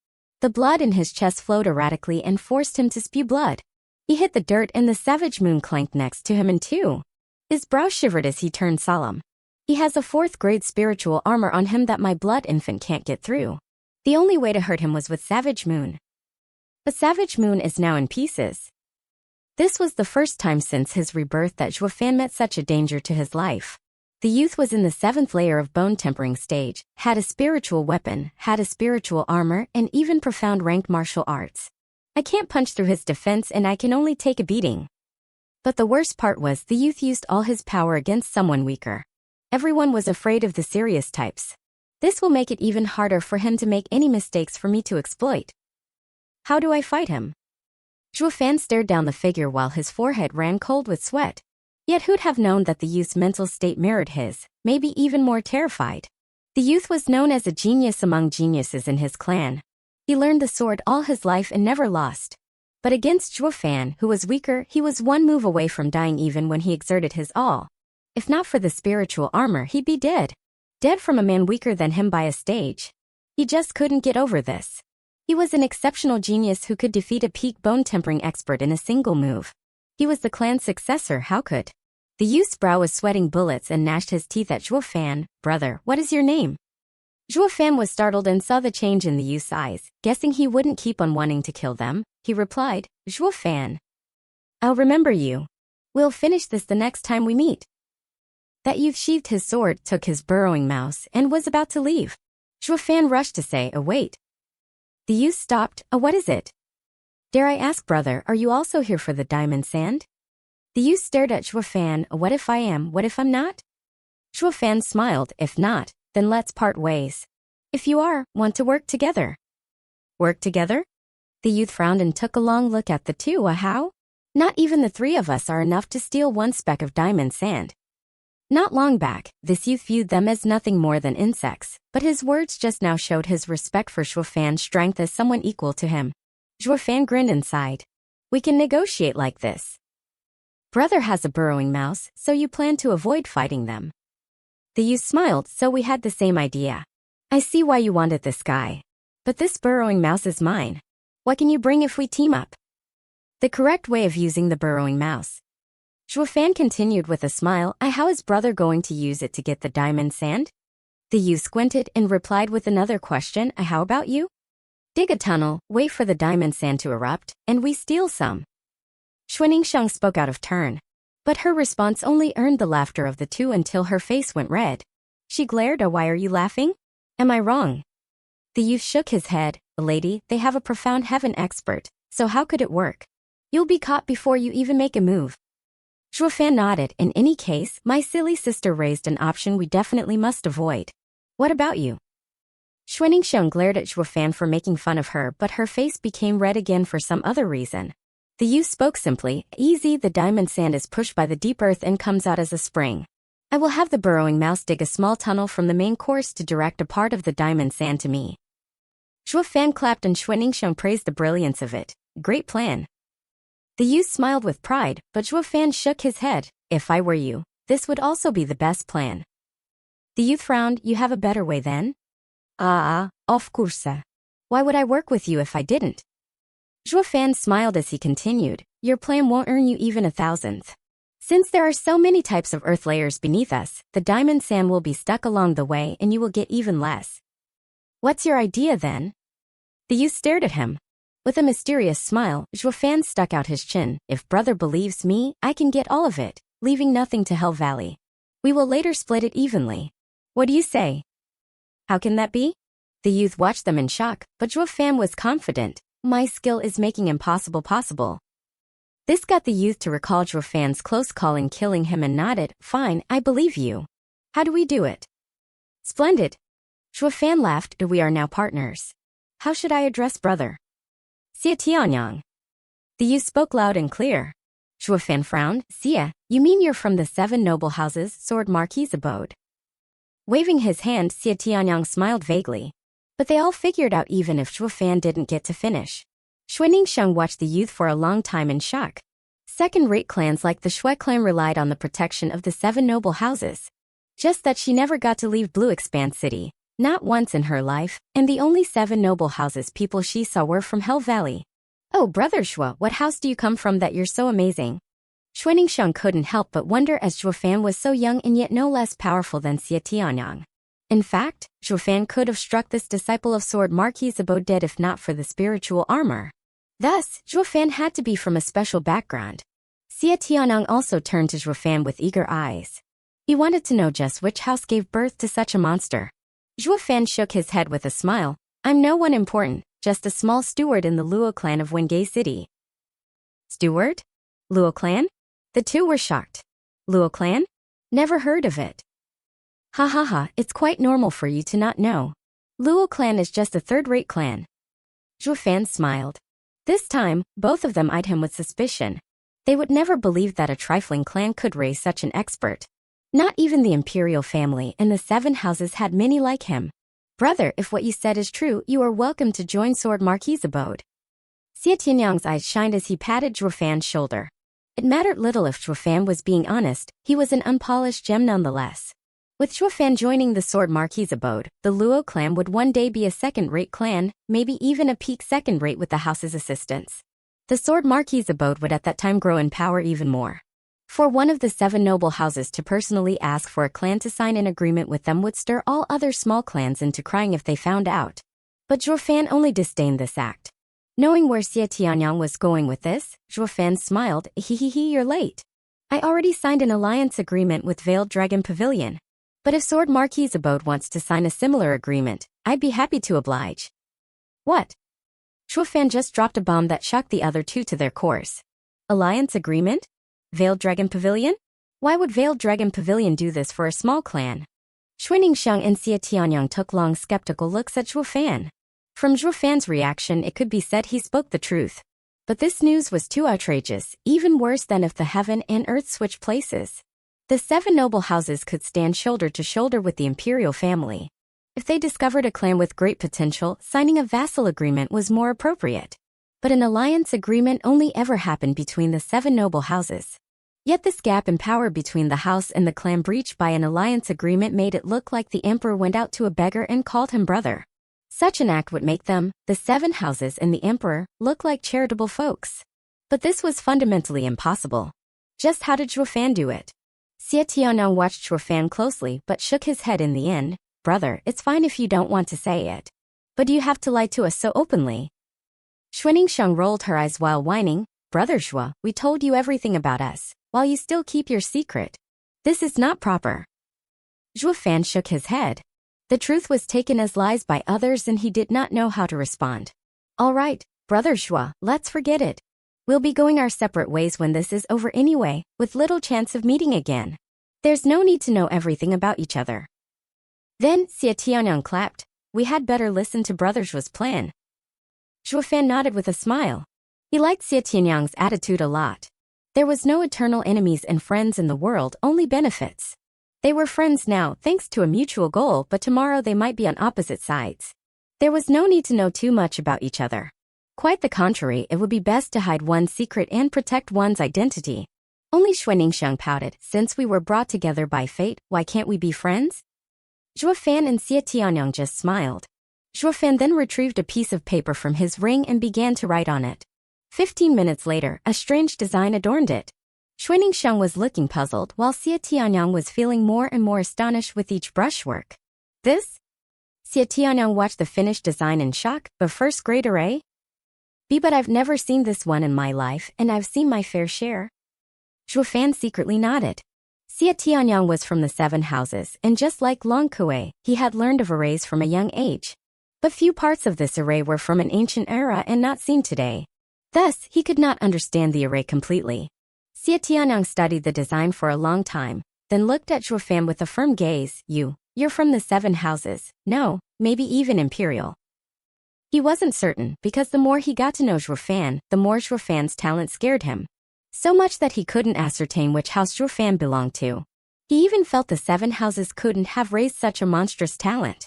The blood in his chest flowed erratically and forced him to spew blood. He hit the dirt and the Savage Moon clanked next to him in two. His brow shivered as he turned solemn. He has a 4th grade spiritual armor on him that my blood infant can't get through. The only way to hurt him was with Savage Moon. But Savage Moon is now in pieces. This was the first time since his rebirth that Zhuofan met such a danger to his life. The youth was in the 7th layer of bone tempering stage, had a spiritual weapon, had a spiritual armor, and even profound ranked martial arts. I can't punch through his defense and I can only take a beating. But the worst part was the youth used all his power against someone weaker. Everyone was afraid of the serious types. This will make it even harder for him to make any mistakes for me to exploit. How do I fight him? Zhuofan stared down the figure while his forehead ran cold with sweat. Yet who'd have known that the youth's mental state mirrored his, maybe even more terrified. The youth was known as a genius among geniuses in his clan. He learned the sword all his life and never lost. But against Zhuofan, who was weaker, he was one move away from dying even when he exerted his all. If not for the spiritual armor, he'd be dead. Dead from a man weaker than him by a stage. He just couldn't get over this. He was an exceptional genius who could defeat a peak bone-tempering expert in a single move. He was the clan's successor, how could? The youth's brow was sweating bullets and gnashed his teeth at Zhuofan. Brother, what is your name? Zhuofan was startled and saw the change in the youth's eyes. Guessing he wouldn't keep on wanting to kill them, he replied, Zhuofan. I'll remember you. We'll finish this the next time we meet. That youth sheathed his sword, took his burrowing mouse, and was about to leave. Zhuofan rushed to say, wait. The youth stopped. What is it? Dare I ask, brother, are you also here for the diamond sand? The youth stared at Zhuofan. What if I am? What if I'm not? Zhuofan smiled. If not, then let's part ways. If you are, want to work together. Work together? The youth frowned and took a long look at the two. How? Not even the 3 of us are enough to steal 1 speck of diamond sand. Not long back, this youth viewed them as nothing more than insects, but his words just now showed his respect for Zhuofan's strength as someone equal to him. Zhuofan grinned and sighed. We can negotiate like this. Brother has a burrowing mouse, so you plan to avoid fighting them. The youth smiled, so we had the same idea. I see why you wanted this guy. But this burrowing mouse is mine. What can you bring if we team up? The correct way of using the burrowing mouse. Zhuofan continued with a smile. How is brother going to use it to get the diamond sand? The youth squinted and replied with another question. How about you? Dig a tunnel, wait for the diamond sand to erupt, and we steal some. Xuaningsheng spoke out of turn. But her response only earned the laughter of the two until her face went red. She glared. Why are you laughing? Am I wrong? The youth shook his head. Lady, they have a profound heaven expert, so how could it work? You'll be caught before you even make a move. Zhuofan nodded. In any case, my silly sister raised an option we definitely must avoid. What about you? Xuaningsheng glared at Zhuofan for making fun of her, but her face became red again for some other reason. The youth spoke simply. Easy, the diamond sand is pushed by the deep earth and comes out as a spring. I will have the burrowing mouse dig a small tunnel from the main course to direct a part of the diamond sand to me. Zhuofan clapped and Xuaningsheng praised the brilliance of it. Great plan. The youth smiled with pride, but Zhuofan shook his head. If I were you, this would also be the best plan. The youth frowned. You have a better way then? Of course. Why would I work with you if I didn't? Zhuofan smiled as he continued. Your plan won't earn you even 1,000th. Since there are so many types of earth layers beneath us, the diamond sand will be stuck along the way and you will get even less. What's your idea then? The youth stared at him. With a mysterious smile, Zhuofan stuck out his chin. If brother believes me, I can get all of it, leaving nothing to Hell Valley. We will later split it evenly. What do you say? How can that be? The youth watched them in shock, but Zhuo Fan was confident. My skill is making impossible possible. This got the youth to recall Zhuo Fan's close call in killing him and nodded. Fine, I believe you. How do we do it? Splendid. Zhuo Fan laughed. We are now partners. How should I address brother? Xie Tianyang. The youth spoke loud and clear. Zhuo Fan frowned. Xie, you mean you're from the 7 noble houses, Sword Marquis abode? Waving his hand, Xie Tianyang smiled vaguely. But they all figured out even if Zhuo Fan didn't get to finish. Xue Ningxiang watched the youth for a long time in shock. Second-rate clans like the Shui clan relied on the protection of the 7 noble houses. Just that she never got to leave Blue Expanse City, not once in her life, and the only 7 noble houses people she saw were from Hell Valley. Oh, brother Shui, what house do you come from that you're so amazing? Xue Ningxiang couldn't help but wonder as Zhuo Fan was so young and yet no less powerful than Xie Tianyang. In fact, Zhuo Fan could have struck this disciple of Sword Marquis abode dead if not for the spiritual armor. Thus, Zhuo Fan had to be from a special background. Xie Tianyang also turned to Zhuo Fan with eager eyes. He wanted to know just which house gave birth to such a monster. Zhuo Fan shook his head with a smile. I'm no one important, just a small steward in the Luo clan of Wengay City. Steward? Luo clan? The two were shocked. Luo clan? Never heard of it. Ha ha ha, it's quite normal for you to not know. Luo clan is just a third-rate clan. Zhuo Fan smiled. This time, both of them eyed him with suspicion. They would never believe that a trifling clan could raise such an expert. Not even the imperial family and the 7 houses had many like him. Brother, if what you said is true, you are welcome to join Sword Marquis abode. Xie Tianyang's eyes shined as he patted Zhuo Fan's shoulder. It mattered little if Zhuo Fan was being honest, he was an unpolished gem nonetheless. With Zhuo Fan joining the Sword Marquis abode, the Luo clan would one day be a second-rate clan, maybe even a peak second-rate with the house's assistance. The Sword Marquis abode would at that time grow in power even more. For one of the 7 noble houses to personally ask for a clan to sign an agreement with them would stir all other small clans into crying if they found out. But Zhuo Fan only disdained this act. Knowing where Xie Tianyang was going with this, Zhuo Fan smiled. You're late. I already signed an alliance agreement with Veiled Dragon Pavilion. But if Sword Marquis abode wants to sign a similar agreement, I'd be happy to oblige. What? Zhuo Fan just dropped a bomb that shocked the other two to their cores. Alliance agreement? Veiled Dragon Pavilion? Why would Veiled Dragon Pavilion do this for a small clan? Xue Ningxiang and Xie Tianyang took long skeptical looks at Zhuo Fan. From Zhuo Fan's reaction, it could be said he spoke the truth. But this news was too outrageous, even worse than if the heaven and earth switched places. The 7 noble houses could stand shoulder to shoulder with the imperial family. If they discovered a clan with great potential, signing a vassal agreement was more appropriate. But an alliance agreement only ever happened between the 7 noble houses. Yet this gap in power between the house and the clan breached by an alliance agreement made it look like the emperor went out to a beggar and called him brother. Such an act would make them, the 7 houses and the emperor, look like charitable folks. But this was fundamentally impossible. Just how did Zhuo Fan do it? Xie Tianyang watched Zhuo Fan closely but shook his head in the end. Brother, it's fine if you don't want to say it. But do you have to lie to us so openly? Xue Ningxiang rolled her eyes while whining. Brother Zhuo, we told you everything about us, while you still keep your secret. This is not proper. Zhuo Fan shook his head. The truth was taken as lies by others and he did not know how to respond. All right, Brother Zhuo, let's forget it. We'll be going our separate ways when this is over anyway, with little chance of meeting again. There's no need to know everything about each other. Then, Xie Tianyang clapped. We had better listen to Brother Zhuo's plan. Zhuo Fan nodded with a smile. He liked Xie Tianyang's attitude a lot. There was no eternal enemies and friends in the world, only benefits. They were friends now, thanks to a mutual goal, but tomorrow they might be on opposite sides. There was no need to know too much about each other. Quite the contrary, it would be best to hide one's secret and protect one's identity. Only Xue Ningxiang pouted. Since we were brought together by fate, why can't we be friends? Zhuo Fan and Xie Tianyang just smiled. Zhuo Fan then retrieved a piece of paper from his ring and began to write on it. 15 minutes later, a strange design adorned it. Xue Ningxiang was looking puzzled, while Xie Tianyang was feeling more and more astonished with each brushwork. This? Xie Tianyang watched the finished design in shock. A first-grade array? But I've never seen this one in my life, and I've seen my fair share. Zhuo Fan secretly nodded. Xia Tianyang was from the 7 houses, and just like Long Kue, he had learned of arrays from a young age. But few parts of this array were from an ancient era and not seen today. Thus, he could not understand the array completely. Xia Tianyang studied the design for a long time, then looked at Zhuo Fan with a firm gaze. You're from the 7 houses. No, maybe even imperial. He wasn't certain, because the more he got to know Zhuo Fan, the more Zhuo Fan's talent scared him. So much that he couldn't ascertain which house Zhuo Fan belonged to. He even felt the 7 houses couldn't have raised such a monstrous talent.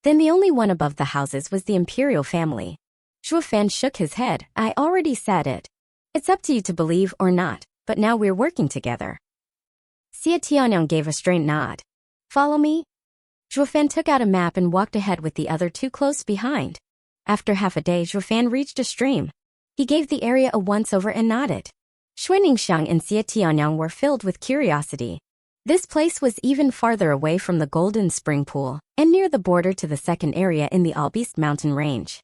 Then the only one above the houses was the imperial family. Zhuo Fan shook his head. I already said it. It's up to you to believe or not, but now we're working together. Xia Tianyang gave a strained nod. Follow me? Zhuo Fan took out a map and walked ahead with the other 2 close behind. After half a day, Zhuo Fan reached a stream. He gave the area a once-over and nodded. Xuaningxiang and Xia Tianyang were filled with curiosity. This place was even farther away from the Golden Spring Pool, and near the border to the second area in the Albeast Mountain Range.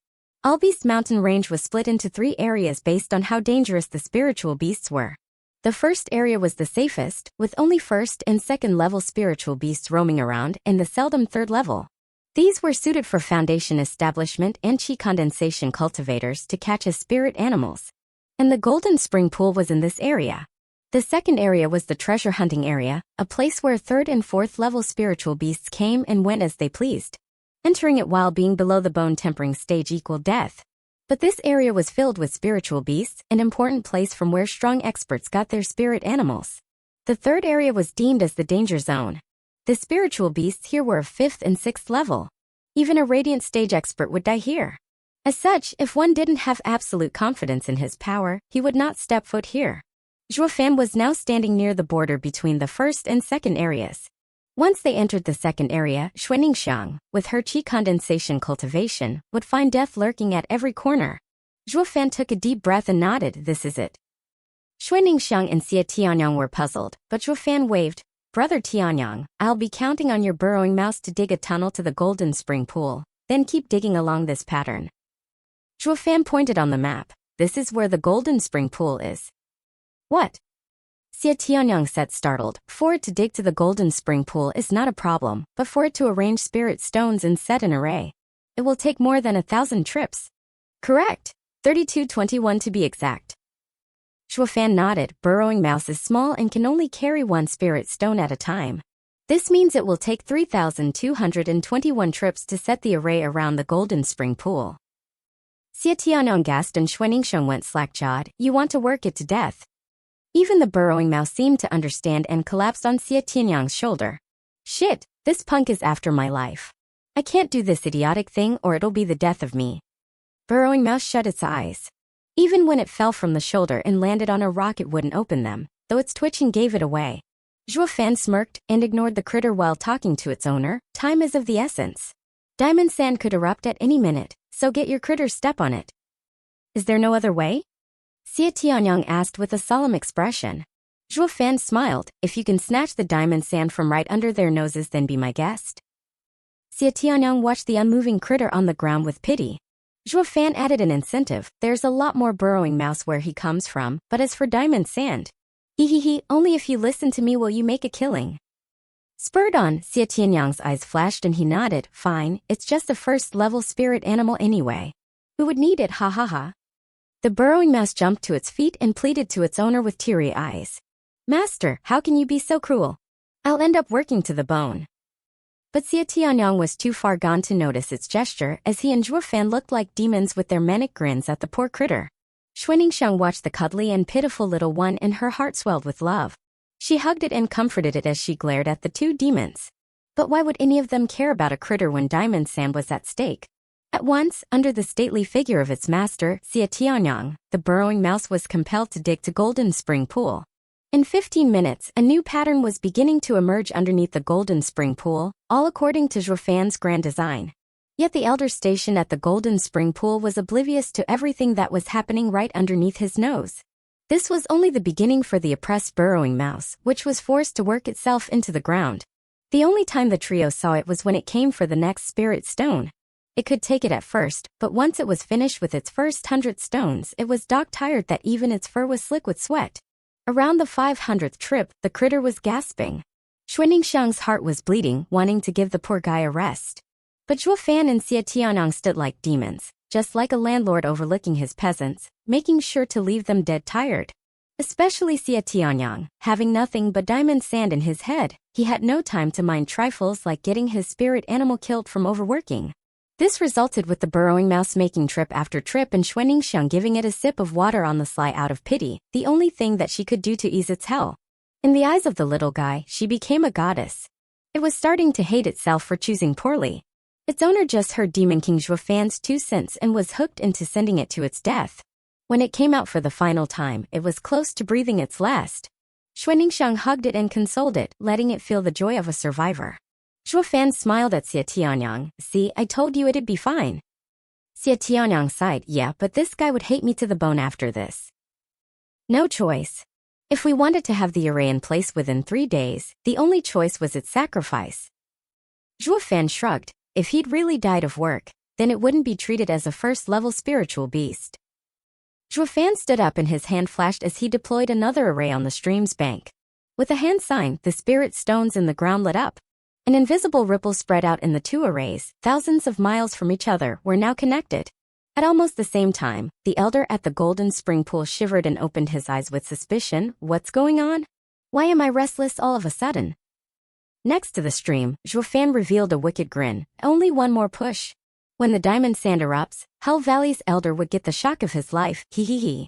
Albeast Mountain Range was split into 3 areas based on how dangerous the spiritual beasts were. The first area was the safest, with only 1st and 2nd level spiritual beasts roaming around, and the seldom 3rd level. These were suited for foundation establishment and chi condensation cultivators to catch as spirit animals. And the Golden Spring Pool was in this area. The second area was the treasure hunting area, a place where 3rd and 4th level spiritual beasts came and went as they pleased. Entering it while being below the bone tempering stage equaled death. But this area was filled with spiritual beasts, an important place from where strong experts got their spirit animals. The third area was deemed as the danger zone. The spiritual beasts here were of 5th and 6th level. Even a radiant stage expert would die here. As such, if one didn't have absolute confidence in his power, he would not step foot here. Zhuo Fan was now standing near the border between the 1st and 2nd areas. Once they entered the 2nd area, Xuaningxiang, with her chi condensation cultivation, would find death lurking at every corner. Zhuo Fan took a deep breath and nodded. This is it. Xuaningxiang and Xia Tianyang were puzzled, but Zhuo Fan waved. Brother Tianyang, I'll be counting on your burrowing mouse to dig a tunnel to the Golden Spring Pool, then keep digging along this pattern. Zhuo Fan pointed on the map. This is where the Golden Spring Pool is. What? Xia Tianyang said, startled. For it to dig to the Golden Spring Pool is not a problem, but for it to arrange spirit stones and set an array, it will take more than 1,000 trips. Correct. 3221 to be exact. Zhuo Fan nodded. Burrowing mouse is small and can only carry 1 spirit stone at a time. This means it will take 3,221 trips to set the array around the Golden Spring Pool. Xia Tianyang gasped and Xuaningxiang went slack-jawed. You want to work it to death. Even the burrowing mouse seemed to understand and collapsed on Xia Tianyang's shoulder. Shit, this punk is after my life. I can't do this idiotic thing or it'll be the death of me. Burrowing mouse shut its eyes. Even when it fell from the shoulder and landed on a rock, it wouldn't open them, though its twitching gave it away. Zhuo Fan smirked and ignored the critter while talking to its owner. Time is of the essence. Diamond sand could erupt at any minute, so get your critter's step on it. Is there no other way? Xia Tianyang asked with a solemn expression. Zhuo Fan smiled. If you can snatch the diamond sand from right under their noses, then be my guest. Xia Tianyang watched the unmoving critter on the ground with pity. Zhuo Fan added an incentive. There's a lot more burrowing mouse where he comes from, but as for diamond sand, only if you listen to me will you make a killing. Spurred on, Xia Tianyang's eyes flashed and he nodded. Fine, it's just a 1st level spirit animal anyway. Who would need it, ha ha ha. The burrowing mouse jumped to its feet and pleaded to its owner with teary eyes. Master, how can you be so cruel? I'll end up working to the bone. But Xia Tianyang was too far gone to notice its gesture, as he and Zhuo Fan looked like demons with their manic grins at the poor critter. Xuaningxiang watched the cuddly and pitiful little one and her heart swelled with love. She hugged it and comforted it as she glared at the 2 demons. But why would any of them care about a critter when diamond sand was at stake? At once, under the stately figure of its master, Xia Tianyang, the burrowing mouse was compelled to dig to Golden Spring Pool. In 15 minutes, a new pattern was beginning to emerge underneath the Golden Spring Pool, all according to Zhuo Fan's grand design. Yet the elder stationed at the Golden Spring Pool was oblivious to everything that was happening right underneath his nose. This was only the beginning for the oppressed burrowing mouse, which was forced to work itself into the ground. The only time the trio saw it was when it came for the next spirit stone. It could take it at first, but once it was finished with its first 100 stones, it was dog-tired that even its fur was slick with sweat. Around the 500th trip, the critter was gasping. Xuaningxiang's heart was bleeding, wanting to give the poor guy a rest. But Zhuo Fan and Xie Tianyang stood like demons, just like a landlord overlooking his peasants, making sure to leave them dead tired. Especially Xie Tianyang, having nothing but diamond sand in his head, he had no time to mind trifles like getting his spirit animal killed from overworking. This resulted with the burrowing mouse making trip after trip and Xuaningxiang giving it a sip of water on the sly out of pity, the only thing that she could do to ease its hell. In the eyes of the little guy, she became a goddess. It was starting to hate itself for choosing poorly. Its owner just heard Demon King Zhuo Fan's 2 cents and was hooked into sending it to its death. When it came out for the final time, it was close to breathing its last. Xuaningxiang hugged it and consoled it, letting it feel the joy of a survivor. Zhuo Fan smiled at Xie Tianyang. See, I told you it'd be fine. Xie Tianyang sighed. Yeah, but this guy would hate me to the bone after this. No choice. If we wanted to have the array in place within 3 days, the only choice was its sacrifice. Zhuo Fan shrugged. If he'd really died of work, then it wouldn't be treated as a first-level spiritual beast. Zhuo Fan stood up and his hand flashed as he deployed another array on the stream's bank. With a hand sign, the spirit stones in the ground lit up. An invisible ripple spread out in the 2 arrays, thousands of miles from each other, were now connected. At almost the same time, the elder at the golden spring pool shivered and opened his eyes with suspicion. What's going on? Why am I restless all of a sudden? Next to the stream, Zhuo Fan revealed a wicked grin. Only one more push. When the diamond sand erupts, Hell Valley's elder would get the shock of his life. Hee.